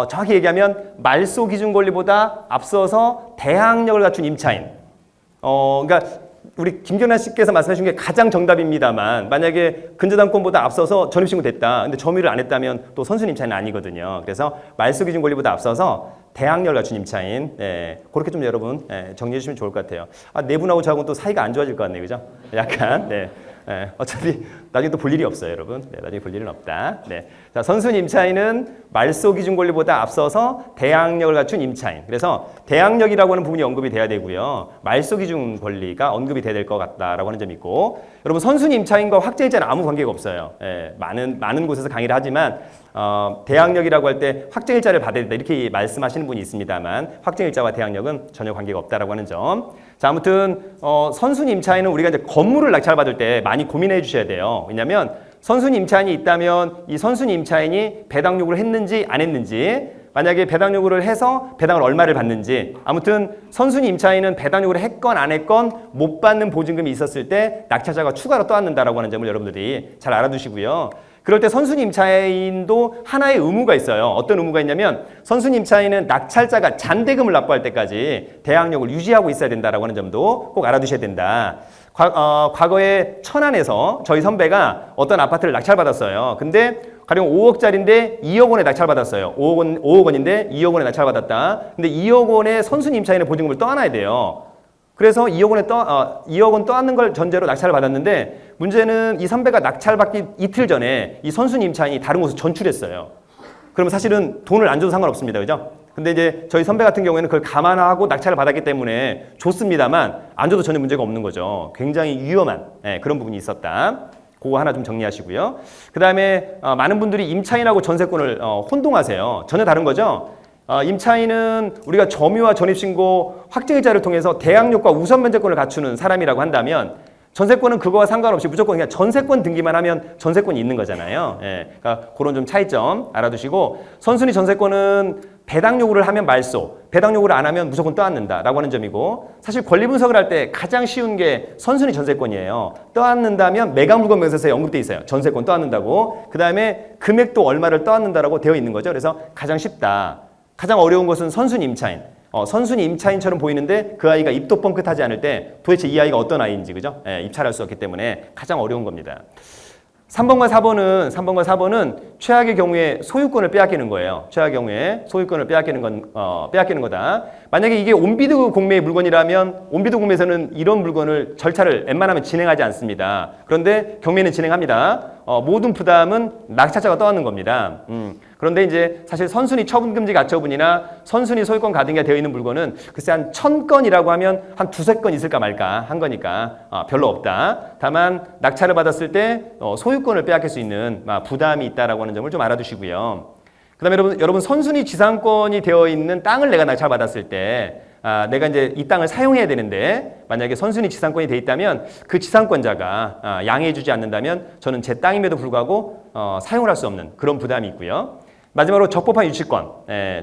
정확히 얘기하면 말소 기준 권리보다 앞서서 대항력을 갖춘 임차인. 그러니까 우리 김경란 씨께서 말씀해 주신 게 가장 정답입니다만 만약에 근저당권보다 앞서서 전입신고 됐다. 근데 점유를 안 했다면 또 선순위 임차인은 아니거든요. 그래서 말소 기준 권리보다 앞서서 대항력을 갖춘 임차인. 그렇게 좀 여러분 정리해 주시면 좋을 것 같아요. 네 분하고 저하고는 또 사이가 안 좋아질 것 같네요. 그죠? 약간. 네. 어차피 나중에 또 볼 일이 없어요, 여러분. 네, 나중에 볼 일은 없다. 네. 자, 선순위 임차인은 말소 기준 권리보다 앞서서 대항력을 갖춘 임차인. 그래서 대항력이라고 하는 부분이 언급이 돼야 되고요. 말소 기준 권리가 언급이 돼야 될 것 같다라고 하는 점이 있고, 여러분 선순위 임차인과 확정일자는 아무 관계가 없어요. 많은 곳에서 강의를 하지만 대항력이라고 할 때 확정일자를 받아야 된다 이렇게 말씀하시는 분이 있습니다만 확정일자와 대항력은 전혀 관계가 없다라고 하는 점. 자, 아무튼 선순위 임차인은 우리가 이제 건물을 낙찰받을 때 많이 고민해 주셔야 돼요. 왜냐하면 선순위 임차인이 있다면 이 선순위 임차인이 배당 요구를 했는지 안 했는지, 만약에 배당 요구를 해서 배당을 얼마를 받는지, 아무튼 선순위 임차인은 배당 요구를 했건 안 했건 못 받는 보증금이 있었을 때 낙찰자가 추가로 떠안는다라고 하는 점을 여러분들이 잘 알아두시고요. 그럴 때 선순위 임차인도 하나의 의무가 있어요. 어떤 의무가 있냐면 선순위 임차인은 낙찰자가 잔대금을 납부할 때까지 대항력을 유지하고 있어야 된다라고 하는 점도 꼭 알아두셔야 된다. 과거에 천안에서 저희 선배가 어떤 아파트를 낙찰받았어요. 근데 가령 5억짜리인데 2억 원에 낙찰받았어요. 5억 원인데 2억 원에 낙찰받았다. 근데 2억 원의 선순위 임차인의 보증금을 떠안아야 돼요. 그래서 2억 원 떠안는 걸 전제로 낙찰을 받았는데 문제는 이 선배가 낙찰받기 이틀 전에 이 선순위 임차인이 다른 곳에 전출했어요. 그러면 사실은 돈을 안 줘도 상관없습니다. 그죠? 근데 이제 저희 선배 같은 경우에는 그걸 감안하고 낙찰을 받았기 때문에 좋습니다만 안 줘도 전혀 문제가 없는 거죠. 굉장히 위험한 그런 부분이 있었다. 그거 하나 좀 정리하시고요. 그 다음에 많은 분들이 임차인하고 전세권을 혼동하세요. 전혀 다른 거죠. 임차인은 우리가 점유와 전입신고 확정일자를 통해서 대항력과 우선 면제권을 갖추는 사람이라고 한다면 전세권은 그거와 상관없이 무조건 그냥 전세권 등기만 하면 전세권이 있는 거잖아요. 예, 그러니까 그런 좀 차이점 알아두시고 선순위 전세권은 배당 요구를 하면 말소, 배당 요구를 안 하면 무조건 떠안는다라고 하는 점이고 사실 권리 분석을 할 때 가장 쉬운 게 선순위 전세권이에요. 떠안는다면 매각 물건 명세서에 언급돼 있어요. 전세권 떠안는다고. 그 다음에 금액도 얼마를 떠안는다라고 되어 있는 거죠. 그래서 가장 쉽다. 가장 어려운 것은 선순위 임차인. 선순위 임차인처럼 보이는데 그 아이가 입도 뻥끗하지 않을 때 도대체 이 아이가 어떤 아이인지 그죠? 예, 입찰할 수 없기 때문에 가장 어려운 겁니다. 3번과 4번은 최악의 경우에 소유권을 빼앗기는 거예요. 최악의 경우에 소유권을 빼앗기는 거다. 만약에 이게 온비드 공매의 물건이라면 온비드 공매에서는 이런 물건을 절차를 웬만하면 진행하지 않습니다. 그런데 경매는 진행합니다. 모든 부담은 낙찰자가 떠안는 겁니다. 그런데 이제 사실 선순위 처분금지 가처분이나 선순위 소유권 가등기가 되어 있는 물건은 글쎄 한 1000건이라고 하면 한 2~3건 있을까 말까 한 거니까 별로 없다. 다만 낙찰을 받았을 때 소유권을 빼앗길 수 있는 부담이 있다라고 하는 점을 좀 알아두시고요. 그 다음에 여러분 선순위 지상권이 되어 있는 땅을 내가 낙찰받았을 때 내가 이제 이 땅을 사용해야 되는데 만약에 선순위 지상권이 돼 있다면 그 지상권자가 양해해주지 않는다면 저는 제 땅임에도 불구하고 사용을 할 수 없는 그런 부담이 있고요. 마지막으로 적법한 유치권.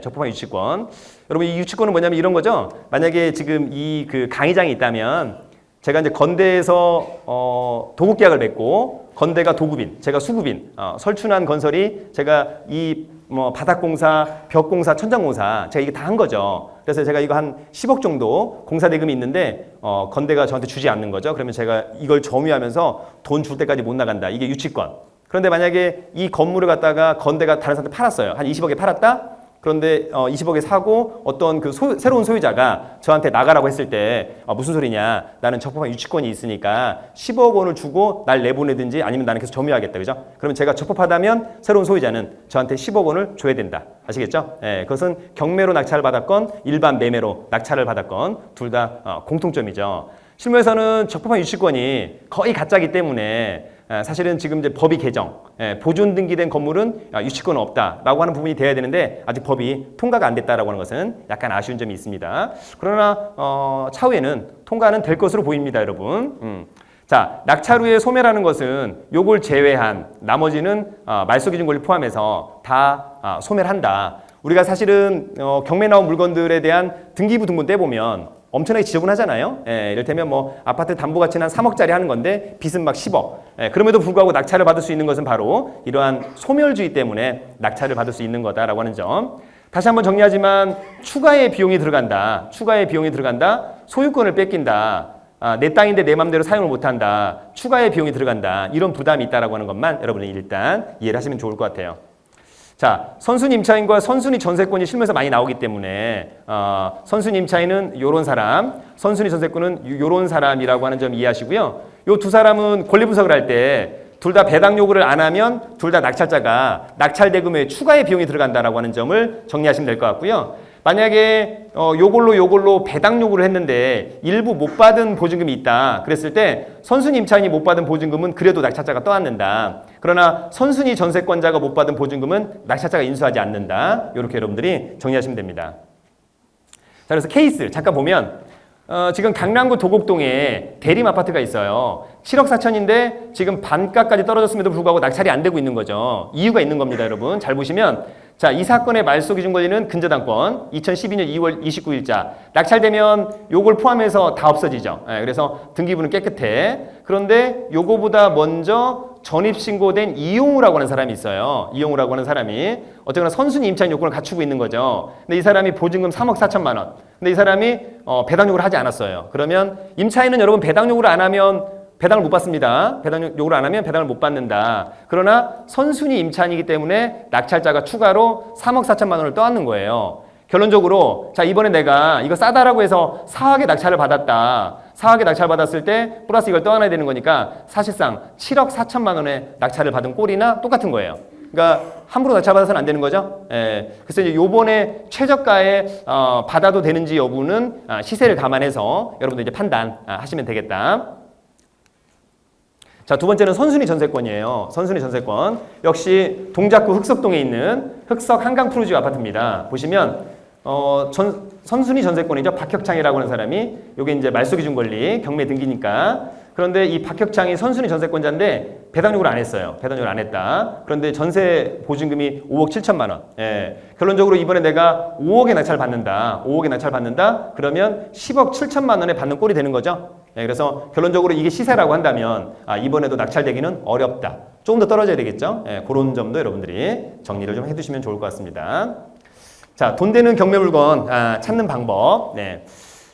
적법한 유치권. 여러분 이 유치권은 뭐냐면 이런 거죠. 만약에 지금 이 그 강의장이 있다면 제가 이제 건대에서 도급 계약을 맺고 건대가 도급인, 제가 수급인, 설춘환 건설이 제가 이 바닥공사, 벽공사, 천장공사 제가 이게 다 한 거죠. 그래서 제가 이거 한 10억 정도 공사 대금이 있는데 건대가 저한테 주지 않는 거죠. 그러면 제가 이걸 점유하면서 돈 줄 때까지 못 나간다. 이게 유치권. 그런데 만약에 이 건물을 갖다가 건대가 다른 사람한테 팔았어요. 한 20억에 팔았다? 그런데 20억에 사고 어떤 그 새로운 소유자가 저한테 나가라고 했을 때 무슨 소리냐. 나는 적법한 유치권이 있으니까 10억 원을 주고 날 내보내든지 아니면 나는 계속 점유하겠다. 그죠? 그러면 제가 적법하다면 새로운 소유자는 저한테 10억 원을 줘야 된다. 아시겠죠? 그것은 경매로 낙찰을 받았건 일반 매매로 낙찰을 받았건 둘 다 공통점이죠. 실무에서는 적법한 유치권이 거의 가짜기 때문에 사실은 지금 이제 법이 개정, 보존 등기된 건물은 유치권은 없다라고 하는 부분이 돼야 되는데 아직 법이 통과가 안 됐다라고 하는 것은 약간 아쉬운 점이 있습니다. 그러나 차후에는 통과는 될 것으로 보입니다, 여러분. 자, 낙찰 후에 소멸하는 것은 요걸 제외한 나머지는 말소 기준 권리 포함해서 다 소멸한다. 우리가 사실은 경매 나온 물건들에 대한 등기부 등본 떼보면 엄청나게 지저분하잖아요. 이를테면 뭐 아파트 담보가치는 한 3억짜리 하는 건데 빚은 막 10억. 그럼에도 불구하고 낙찰을 받을 수 있는 것은 바로 이러한 소멸주의 때문에 낙찰을 받을 수 있는 거다라고 하는 점. 다시 한번 정리하지만 추가의 비용이 들어간다. 추가의 비용이 들어간다. 소유권을 뺏긴다. 내 땅인데 내 맘대로 사용을 못한다. 추가의 비용이 들어간다. 이런 부담이 있다라고 하는 것만 여러분이 일단 이해를 하시면 좋을 것 같아요. 자, 선순위 임차인과 선순위 전세권이 실무에서 많이 나오기 때문에 선순위 임차인은 요런 사람, 선순위 전세권은 요런 사람이라고 하는 점 이해하시고요. 요 두 사람은 권리 분석을 할 때 둘 다 배당 요구를 안 하면 둘 다 낙찰자가 낙찰 대금에 추가의 비용이 들어간다라고 하는 점을 정리하시면 될 것 같고요. 만약에 요걸로 배당 요구를 했는데 일부 못 받은 보증금이 있다. 그랬을 때 선순위 임차인이 못 받은 보증금은 그래도 낙찰자가 떠안는다. 그러나 선순위 전세권자가 못 받은 보증금은 낙찰자가 인수하지 않는다. 이렇게 여러분들이 정리하시면 됩니다. 자, 그래서 케이스 잠깐 보면 지금 강남구 도곡동에 대림 아파트가 있어요. 7억 4천인데 지금 반가까지 떨어졌음에도 불구하고 낙찰이 안 되고 있는 거죠. 이유가 있는 겁니다, 여러분. 잘 보시면 자, 이 사건의 말소 기준 권리는 근저당권 2012년 2월 29일자 낙찰되면 요걸 포함해서 다 없어지죠. 그래서 등기부는 깨끗해. 그런데 요거보다 먼저 전입신고된 이용우라고 하는 사람이 있어요. 이용우라고 하는 사람이 어쨌거나 선순위 임차인 요건을 갖추고 있는 거죠. 근데 이 사람이 보증금 3억 4천만 원. 근데 이 사람이 배당 요구를 하지 않았어요. 그러면 임차인은 여러분 배당 요구를 안 하면 배당을 못 받습니다. 배당 요구를 안 하면 배당을 못 받는다. 그러나 선순위 임차인이기 때문에 낙찰자가 추가로 3억 4천만 원을 떠안는 거예요. 결론적으로 자, 이번에 내가 이거 싸다라고 해서 4억의 낙찰을 받았다. 4억의 낙찰 받았을 때 플러스 이걸 떠안아야 되는 거니까 사실상 7억 4천만 원의 낙찰을 받은 꼴이나 똑같은 거예요. 그러니까 함부로 낙찰 받아서는 안 되는 거죠. 그래서 이제 요번에 최저가에 받아도 되는지 여부는 시세를 감안해서 여러분들 이제 판단하시면 되겠다. 자, 두 번째는 선순위 전세권이에요. 선순위 전세권. 역시 동작구 흑석동에 있는 흑석 한강 푸르지오 아파트입니다. 보시면 선순위 전세권이죠. 박혁창이라고 하는 사람이 요게 이제 말소기준 권리 경매 등기니까. 그런데 이 박혁창이 선순위 전세권자인데 배당요구를 안 했어요. 배당요구를 안 했다. 그런데 전세 보증금이 5억 7천만 원. 예. 결론적으로 이번에 내가 5억의 낙찰 받는다. 5억의 낙찰 받는다. 그러면 10억 7천만 원에 받는 꼴이 되는 거죠. 예, 그래서 결론적으로 이게 시세라고 한다면 이번에도 낙찰되기는 어렵다. 조금 더 떨어져야 되겠죠. 예, 그런 점도 여러분들이 정리를 좀 해두시면 좋을 것 같습니다. 자, 돈 되는 경매 물건 찾는 방법. 네.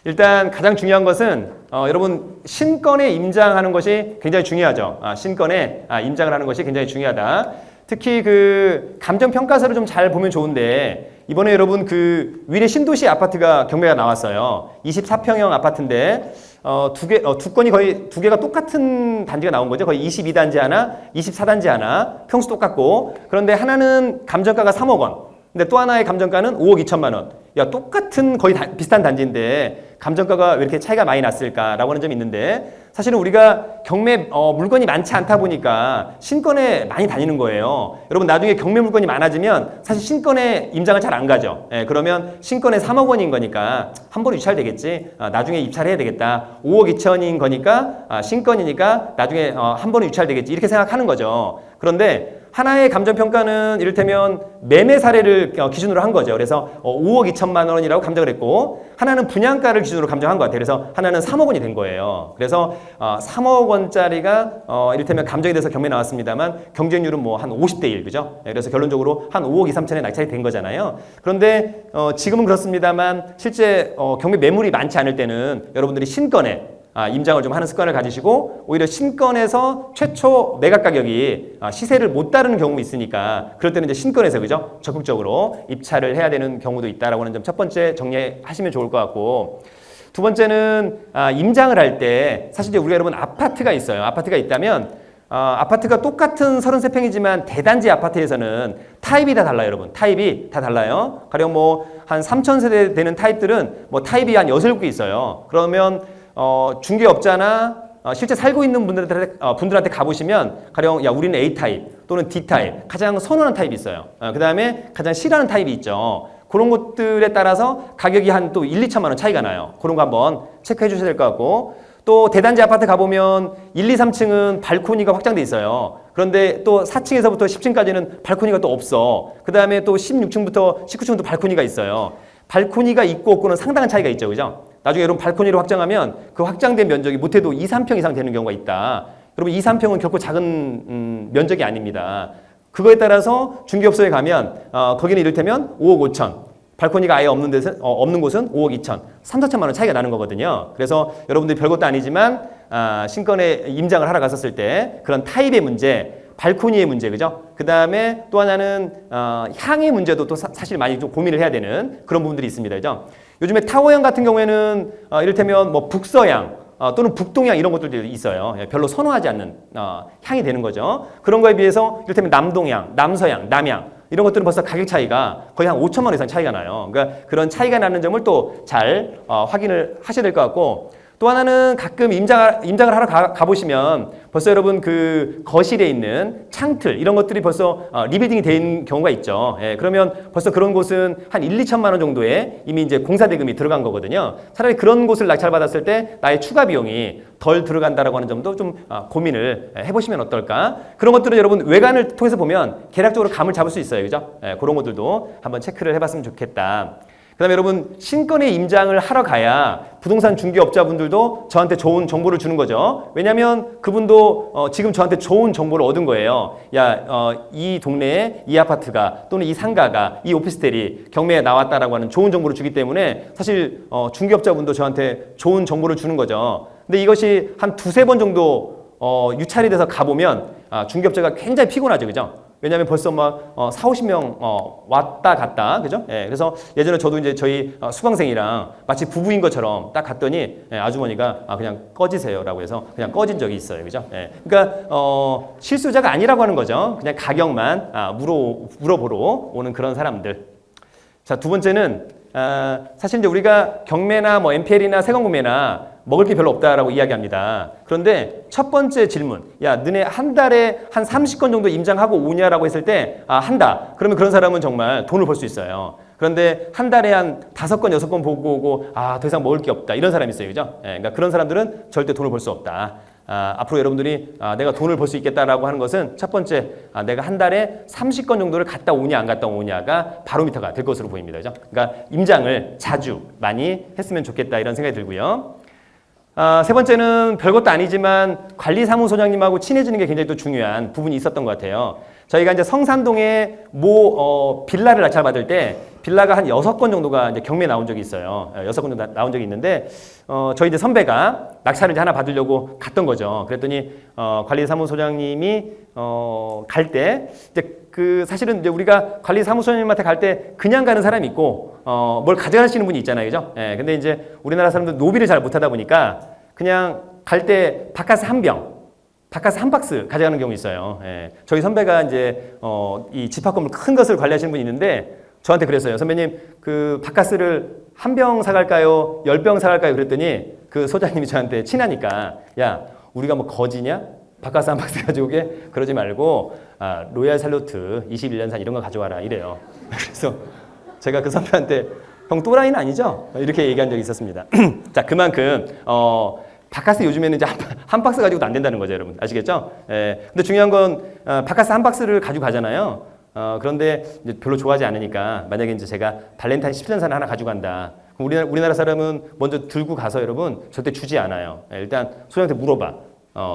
일단 가장 중요한 것은 여러분 신건에 임장하는 것이 굉장히 중요하죠. 신건에 임장을 하는 것이 굉장히 중요하다. 특히 그 감정평가서를 좀 잘 보면 좋은데 이번에 여러분 그 위례 신도시 아파트가 경매가 나왔어요. 24평형 아파트인데 두 건이 거의 두 개가 똑같은 단지가 나온 거죠. 거의 22단지 하나, 24단지 하나, 평수 똑같고. 그런데 하나는 감정가가 3억 원. 근데 또 하나의 감정가는 5억 2천만 원. 야, 똑같은 거의 비슷한 단지인데 감정가가 왜 이렇게 차이가 많이 났을까라고 하는 점이 있는데 사실은 우리가 경매 물건이 많지 않다 보니까 신건에 많이 다니는 거예요. 여러분 나중에 경매 물건이 많아지면 사실 신건에 임장을 잘 안 가죠. 예, 그러면 신건에 3억 원인 거니까 한 번에 유찰되겠지. 나중에 입찰해야 되겠다. 5억 2천인 거니까 신건이니까 나중에 한 번에 유찰되겠지. 이렇게 생각하는 거죠. 그런데 하나의 감정평가는 이를테면 매매 사례를 기준으로 한 거죠. 그래서 5억 2천만 원이라고 감정을 했고 하나는 분양가를 기준으로 감정한 것 같아요. 그래서 하나는 3억 원이 된 거예요. 그래서 3억 원짜리가 이를테면 감정이 돼서 경매 나왔습니다만 경쟁률은 뭐 한 50대 1, 그죠? 그래서 결론적으로 한 5억 2, 3천에 낙찰이 된 거잖아요. 그런데 지금은 그렇습니다만 실제 경매 매물이 많지 않을 때는 여러분들이 신건에 임장을 좀 하는 습관을 가지시고 오히려 신건에서 최초 매각 가격이 시세를 못 따르는 경우가 있으니까 그럴 때는 이제 신건에서 그죠? 적극적으로 입찰을 해야 되는 경우도 있다라고 하는 점 첫 번째 정리하시면 좋을 것 같고 두 번째는 임장을 할 때 사실 이제 우리가 여러분 아파트가 있어요. 아파트가 있다면 아파트가 똑같은 33평이지만 대단지 아파트에서는 타입이 다 달라요, 여러분. 타입이 다 달라요. 가령 뭐 한 3,000세대 되는 타입들은 뭐 타입이 한 6, 7개 있어요. 그러면 중개업자나 실제 살고 있는 분들한테 가보시면 가령 야 우리는 A타입 또는 D타입 가장 선호하는 타입이 있어요. 그 다음에 가장 싫어하는 타입이 있죠. 그런 것들에 따라서 가격이 한 또 1, 2천만 원 차이가 나요. 그런 거 한번 체크해 주셔야 될 것 같고 또 대단지 아파트 가보면 1, 2, 3층은 발코니가 확장돼 있어요. 그런데 또 4층에서부터 10층까지는 발코니가 또 없어. 그 다음에 또 16층부터 19층도 발코니가 있어요. 발코니가 있고 없고는 상당한 차이가 있죠. 그죠? 나중에 여러분 발코니로 확장하면 그 확장된 면적이 못해도 2, 3평 이상 되는 경우가 있다. 여러분 2, 3평은 결코 작은 면적이 아닙니다. 그거에 따라서 중개업소에 가면 거기는 이를테면 5억 5천, 발코니가 아예 없는 곳은 5억 2천, 3, 4천만 원 차이가 나는 거거든요. 그래서 여러분들이 별것도 아니지만 신건에 임장을 하러 갔었을 때 그런 타입의 문제, 발코니의 문제, 그죠? 그 다음에 또 하나는 향의 문제도 또 사실 많이 좀 고민을 해야 되는 그런 부분들이 있습니다, 그죠? 요즘에 타워형 같은 경우에는 이를테면 뭐 북서향 또는 북동향 이런 것들도 있어요. 별로 선호하지 않는 향이 되는 거죠. 그런 거에 비해서 이를테면 남동향, 남서향, 남향 이런 것들은 벌써 가격 차이가 거의 한 5천만 원 이상 차이가 나요. 그러니까 그런 차이가 나는 점을 또 잘 확인을 하셔야 될 것 같고 또 하나는 가끔 임장을 하러 가보시면 벌써 여러분 그 거실에 있는 창틀 이런 것들이 벌써 리빌딩이 된 경우가 있죠. 예, 그러면 벌써 그런 곳은 한 1, 2천만 원 정도에 이미 이제 공사 대금이 들어간 거거든요. 차라리 그런 곳을 낙찰받았을 때 나의 추가 비용이 덜 들어간다라고 하는 점도 좀 고민을 해보시면 어떨까. 그런 것들은 여러분 외관을 통해서 보면 계략적으로 감을 잡을 수 있어요. 그죠? 예, 그런 것들도 한번 체크를 해봤으면 좋겠다. 그 다음에 여러분 신건에 임장을 하러 가야 부동산 중개업자분들도 저한테 좋은 정보를 주는 거죠. 왜냐하면 그분도 지금 저한테 좋은 정보를 얻은 거예요. 야, 이 동네에 이 아파트가 또는 이 상가가 이 오피스텔이 경매에 나왔다라고 하는 좋은 정보를 주기 때문에 사실 중개업자분도 저한테 좋은 정보를 주는 거죠. 근데 이것이 한 2, 3번 정도 유찰이 돼서 가보면 중개업자가 굉장히 피곤하죠. 그죠? 왜냐하면 벌써 막 4, 50명 왔다 갔다, 그죠? 예, 그래서 예전에 저도 이제 저희 수강생이랑 마치 부부인 것처럼 딱 갔더니 아주머니가 그냥 꺼지세요라고 해서 그냥 꺼진 적이 있어요, 그죠? 예, 그러니까 실수자가 아니라고 하는 거죠. 그냥 가격만 물어보러 오는 그런 사람들. 자, 두 번째는 사실 이제 우리가 경매나 뭐 MPL이나 세금구매나 먹을 게 별로 없다라고 이야기합니다. 그런데 첫 번째 질문, 야, 너네 한 달에 한 30건 정도 임장하고 오냐라고 했을 때, 한다. 그러면 그런 사람은 정말 돈을 벌 수 있어요. 그런데 한 달에 한 5건, 6건 보고 오고, 더 이상 먹을 게 없다. 이런 사람이 있어요. 그죠? 그러니까 그런 사람들은 절대 돈을 벌 수 없다. 앞으로 여러분들이 내가 돈을 벌 수 있겠다라고 하는 것은 첫 번째, 내가 한 달에 30건 정도를 갔다 오냐 안 갔다 오냐가 바로미터가 될 것으로 보입니다. 그죠? 그러니까 임장을 자주 많이 했으면 좋겠다 이런 생각이 들고요. 세 번째는 별것도 아니지만 관리사무소장님하고 친해지는 게 굉장히 또 중요한 부분이 있었던 것 같아요. 저희가 이제 성산동에 빌라를 낙찰받을 때 빌라가 한 6건 정도가 이제 경매 나온 적이 있어요. 6건 정도 나온 적이 있는데, 저희 이제 선배가 낙찰을 이제 하나 받으려고 갔던 거죠. 그랬더니, 관리사무소장님이, 갈 때, 이제 사실은 이제 우리가 관리사무소장님한테 갈 때 그냥 가는 사람이 있고, 뭘 가져가시는 분이 있잖아요. 그죠? 근데 이제 우리나라 사람들 노비를 잘 못하다 보니까 그냥 갈 때 바카스 한 병, 바카스 한 박스 가져가는 경우 있어요. 저희 선배가 이제, 이 집합 건물 큰 것을 관리하시는 분이 있는데, 저한테 그랬어요. 선배님, 그 바카스를 한 병 사갈까요? 10병 사갈까요? 그랬더니 그 소장님이 저한테 친하니까, 야, 우리가 뭐 거지냐? 바카스 한 박스 가지고 오게? 그러지 말고, 로얄 살루트 21년산 이런 거 가져와라. 이래요. 그래서 제가 그 선배한테, 형 또라이는 아니죠? 이렇게 얘기한 적이 있었습니다. 자, 그만큼, 바카스 요즘에는 이제 한 박스 가지고도 안 된다는 거죠, 여러분. 아시겠죠? 근데 중요한 건, 바카스 한 박스를 가지고 가잖아요. 그런데 이제 별로 좋아하지 않으니까 만약에 이제 제가 발렌타인 10년산 하나 가지고 간다. 그럼 우리나라 사람은 먼저 들고 가서 여러분 절대 주지 않아요. 일단 소장한테 물어봐.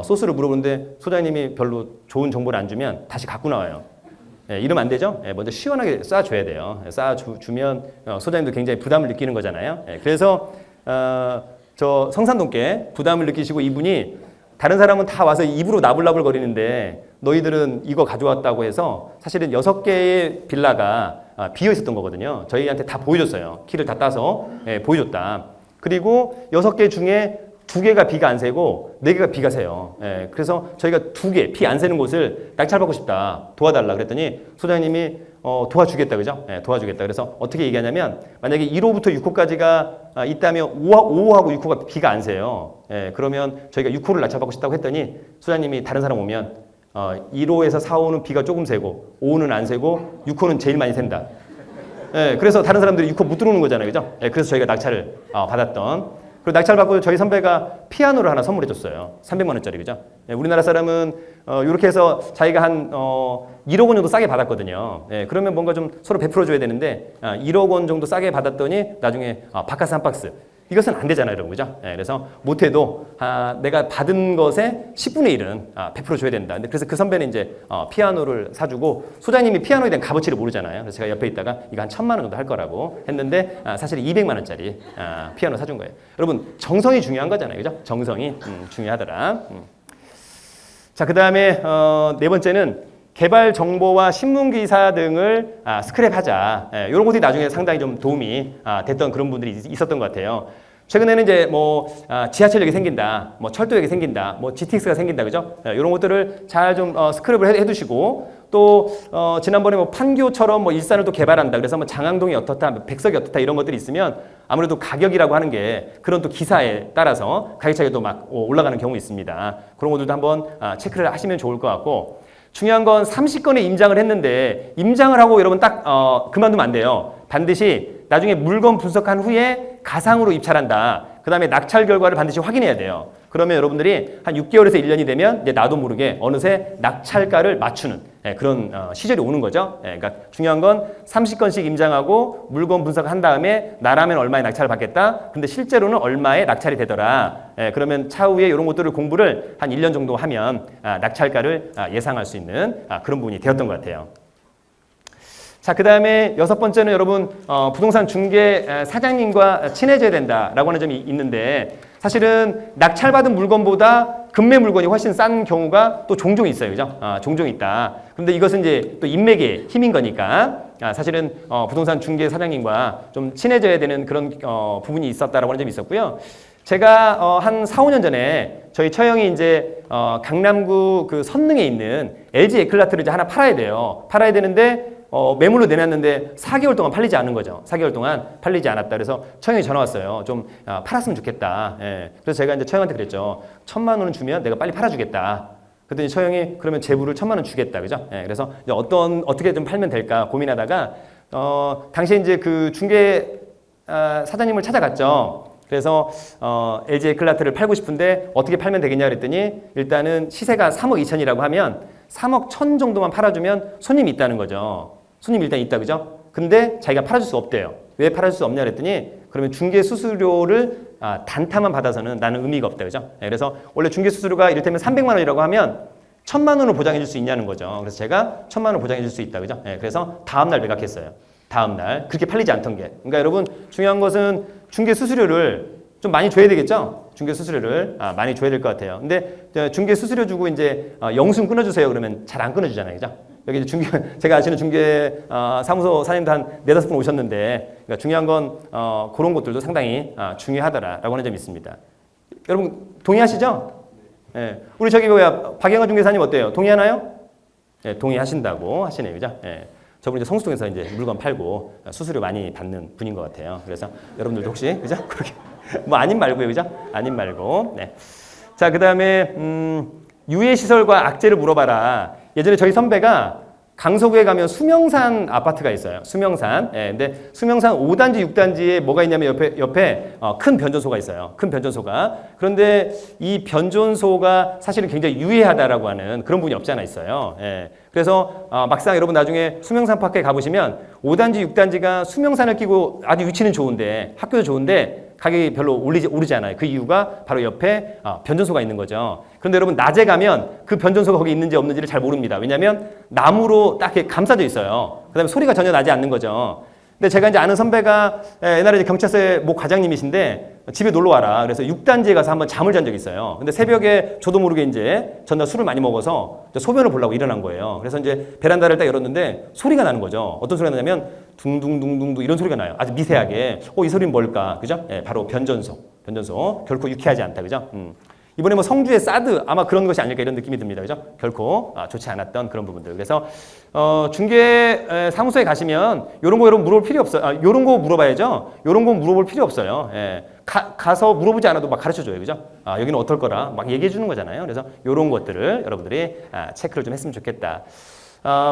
소스를 물어보는데 소장님이 별로 좋은 정보를 안 주면 다시 갖고 나와요. 이러면 안 되죠? 먼저 시원하게 쏴줘야 돼요. 쏴주면 소장님도 굉장히 부담을 느끼는 거잖아요. 그래서 저 성산동께 부담을 느끼시고 이분이 다른 사람은 다 와서 입으로 나불나불 거리는데 너희들은 이거 가져왔다고 해서 사실은 6개의 빌라가 비어 있었던 거거든요. 저희한테 다 보여줬어요. 키를 다 따서 보여줬다. 그리고 6개 중에 2개가 비가 안 새고 4개가 비가 새요. 그래서 저희가 2개 비 안 새는 곳을 낙찰받고 싶다. 도와달라 그랬더니 소장님이 도와주겠다. 그죠? 도와주겠다. 그래서 어떻게 얘기하냐면 만약에 1호부터 6호까지가 있다면 5호하고 6호가 비가 안 새요. 그러면 저희가 6호를 낙찰받고 싶다고 했더니 소장님이 다른 사람 오면 1호에서 4호는 비가 조금 새고 5호는 안 새고 6호는 제일 많이 샌다. 그래서 다른 사람들이 6호 못 들어오는 거잖아요. 그죠? 그래서 저희가 낙찰을 받았던. 그리고 낙찰 받고 저희 선배가 피아노를 하나 선물해 줬어요. 300만 원짜리. 그죠? 우리나라 사람은 이렇게 해서 자기가 한 1억 원 정도 싸게 받았거든요. 그러면 뭔가 좀 서로 베풀어 줘야 되는데 1억 원 정도 싸게 받았더니 나중에 바카스 한 박스. 이것은 안 되잖아요, 여러분. 그죠? 그래서 못해도 내가 받은 것의 10분의 1은 베풀어 줘야 된다. 근데 그래서 그 선배는 이제 피아노를 사주고 소장님이 피아노에 대한 값어치를 모르잖아요. 그래서 제가 옆에 있다가 이거 한 1,000만 원 정도 할 거라고 했는데 사실 200만 원짜리 피아노 사준 거예요. 여러분 정성이 중요한 거잖아요. 그죠? 정성이 중요하더라. 자, 그 다음에 네 번째는 개발 정보와 신문 기사 등을 스크랩하자. 이런 것들이 나중에 상당히 좀 도움이 됐던 그런 분들이 있었던 것 같아요. 최근에는 이제 뭐 지하철역이 생긴다, 뭐 철도역이 생긴다, 뭐 GTX가 생긴다, 그죠? 이런 것들을 잘 좀 스크랩을 해두시고 또 지난번에 뭐 판교처럼 뭐 일산을 또 개발한다. 그래서 뭐 장항동이 어떻다, 백석이 어떻다 이런 것들이 있으면 아무래도 가격이라고 하는 게 그런 또 기사에 따라서 가격 차이가 또 막 올라가는 경우 있습니다. 그런 것들도 한번 체크를 하시면 좋을 것 같고. 중요한 건 30건의 임장을 했는데 임장을 하고 여러분 딱 그만두면 안 돼요. 반드시 나중에 물건 분석한 후에 가상으로 입찰한다. 그 다음에 낙찰 결과를 반드시 확인해야 돼요. 그러면 여러분들이 한 6개월에서 1년이 되면 이제 나도 모르게 어느새 낙찰가를 맞추는 그런 시절이 오는 거죠. 그러니까 중요한 건 30건씩 임장하고 물건 분석한 다음에 나라면 얼마에 낙찰을 받겠다. 근데 실제로는 얼마에 낙찰이 되더라. 그러면 차후에 이런 것들을 공부를 한 1년 정도 하면 낙찰가를 예상할 수 있는 그런 부분이 되었던 것 같아요. 자, 그 다음에 6번째는 여러분 부동산 중개 사장님과 친해져야 된다라고 하는 점이 있는데 사실은 낙찰받은 물건보다 금매 물건이 훨씬 싼 경우가 또 종종 있어요. 그죠? 종종 있다. 그런데 이것은 이제 또 인맥의 힘인 거니까 사실은 부동산 중개 사장님과 좀 친해져야 되는 그런 부분이 있었다라고 하는 점이 있었고요. 제가 한 4, 5년 전에 저희 처형이 이제 강남구 그 선능에 있는 LG 에클라트를 이제 하나 팔아야 돼요. 팔아야 되는데 매물로 내놨는데 4개월 동안 팔리지 않은 거죠. 4개월 동안 팔리지 않았다. 그래서 처형이 전화 왔어요. 좀 팔았으면 좋겠다. 예. 그래서 제가 이제 처형한테 그랬죠. 1,000만 원은 주면 내가 빨리 팔아주겠다. 그랬더니 처형이 그러면 제부를 1,000만 원 주겠다. 그죠? 예. 그래서 이제 어떻게 좀 팔면 될까 고민하다가 당시에 이제 그 중개 사장님을 찾아갔죠. 그래서 LG 에클라트를 팔고 싶은데 어떻게 팔면 되겠냐 그랬더니 일단은 시세가 3억 2천이라고 하면 3억 1천 정도만 팔아주면 손님이 있다는 거죠. 손님이 일단 있다 그죠? 근데 자기가 팔아줄 수 없대요. 왜 팔아줄 수 없냐 그랬더니 그러면 중개 수수료를 단타만 받아서는 나는 의미가 없다 그죠? 네, 그래서 원래 중개 수수료가 이를테면 300만 원이라고 하면 1,000만 원을 보장해 줄 수 있냐는 거죠. 그래서 제가 1,000만 원 보장해 줄 수 있다 그죠? 네, 그래서 다음날 매각했어요. 다음날 그렇게 팔리지 않던 게. 그러니까 여러분 중요한 것은 중개 수수료를 좀 많이 줘야 되겠죠? 중개 수수료를 많이 줘야 될 것 같아요. 근데 중개 수수료 주고 이제 영수증 끊어주세요 그러면 잘 안 끊어주잖아요, 그죠? 여기 이제 제가 아시는 중개 사무소 사장님도 한 4-5분 오셨는데 그러니까 중요한 건 그런 것들도 상당히 중요하다라고 하는 점이 있습니다. 여러분 동의하시죠? 네. 우리 저기 박영환 중개사님 어때요? 동의하나요? 네, 동의하신다고 하시네요, 그죠? 네. 저분 이제 성수동에서 이제 물건 팔고 수수료 많이 받는 분인 것 같아요. 그래서 여러분들도 혹시 그죠? 그렇게 뭐 아님 말고요, 그죠? 아님 말고. 네. 자, 그다음에 유해 시설과 악재를 물어봐라. 예전에 저희 선배가 강서구에 가면 수명산 아파트가 있어요. 수명산. 예, 근데 수명산 5단지, 6단지에 뭐가 있냐면 옆에 큰 변전소가 있어요. 큰 변전소가. 그런데 이 변전소가 사실은 굉장히 유해하다라고 하는 그런 부분이 없지 않아 있어요. 예. 그래서 막상 여러분 나중에 수명산 파크에 가보시면 5단지, 6단지가 수명산을 끼고 아주 위치는 좋은데 학교도 좋은데 가격이 별로 오르지 않아요. 그 이유가 바로 옆에 변전소가 있는 거죠. 그런데 여러분 낮에 가면 그 변전소가 거기 있는지 없는지를 잘 모릅니다. 왜냐하면 나무로 딱 이렇게 감싸져 있어요. 그 다음에 소리가 전혀 나지 않는 거죠. 근데 제가 이제 아는 선배가 옛날에 이제 경찰서의 모 과장님이신데 집에 놀러 와라. 그래서 6단지에 가서 한번 잠을 잔 적이 있어요. 근데 새벽에 저도 모르게 이제 전날 술을 많이 먹어서 소변을 보려고 일어난 거예요. 그래서 이제 베란다를 딱 열었는데 소리가 나는 거죠. 어떤 소리가 나냐면 둥둥둥둥둥 이런 소리가 나요. 아주 미세하게. 이 소리는 뭘까? 그죠? 예, 바로 변전소. 결코 유쾌하지 않다. 그죠? 이번에 뭐 성주의 사드 아마 그런 것이 아닐까 이런 느낌이 듭니다. 그죠? 결코 좋지 않았던 그런 부분들. 그래서 중개 사무소에 가시면 요런 거 여러분 물어볼 필요 없어요. 요런 거 물어봐야죠. 요런 거 물어볼 필요 없어요. 예. 가서 물어보지 않아도 막 가르쳐 줘요. 그죠? 여기는 어떨 거라 막 얘기해 주는 거잖아요. 그래서 요런 것들을 여러분들이 체크를 좀 했으면 좋겠다.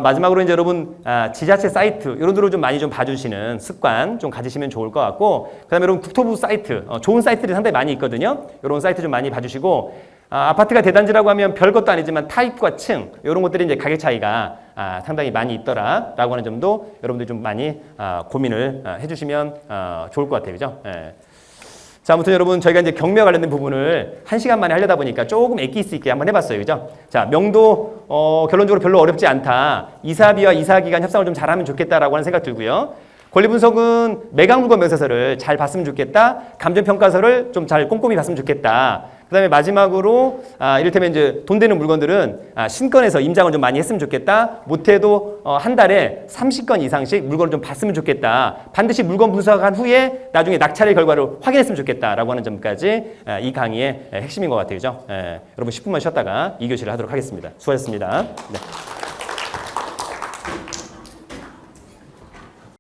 마지막으로 이제 여러분 지자체 사이트 이런 데로 좀 많이 좀 봐주시는 습관 좀 가지시면 좋을 것 같고 그다음에 여러분 국토부 사이트 좋은 사이트들이 상당히 많이 있거든요. 이런 사이트 좀 많이 봐주시고 아파트가 대단지라고 하면 별것도 아니지만 타입과 층 이런 것들이 이제 가격 차이가 상당히 많이 있더라라고 하는 점도 여러분들이 좀 많이 고민을 해주시면 좋을 것 같아요, 그죠? 예. 자, 아무튼 여러분 저희가 이제 경매와 관련된 부분을 1시간 만에 하려다 보니까 조금 액기스 있게 한번 해봤어요. 그죠? 자, 명도 결론적으로 별로 어렵지 않다. 이사비와 이사기간 협상을 좀 잘하면 좋겠다라고 하는 생각 들고요. 권리분석은 매각물건 명세서를 잘 봤으면 좋겠다. 감정평가서를 좀 잘 꼼꼼히 봤으면 좋겠다. 그 다음에 마지막으로 이를테면 이제 돈 되는 물건들은 신건에서 임장을 좀 많이 했으면 좋겠다. 못해도 한 달에 30건 이상씩 물건을 좀 봤으면 좋겠다. 반드시 물건 분석한 후에 나중에 낙찰의 결과를 확인했으면 좋겠다라고 하는 점까지 이 강의의 핵심인 것 같아요. 그죠? 여러분 10분만 쉬었다가 2교시를 하도록 하겠습니다. 수고하셨습니다. 네.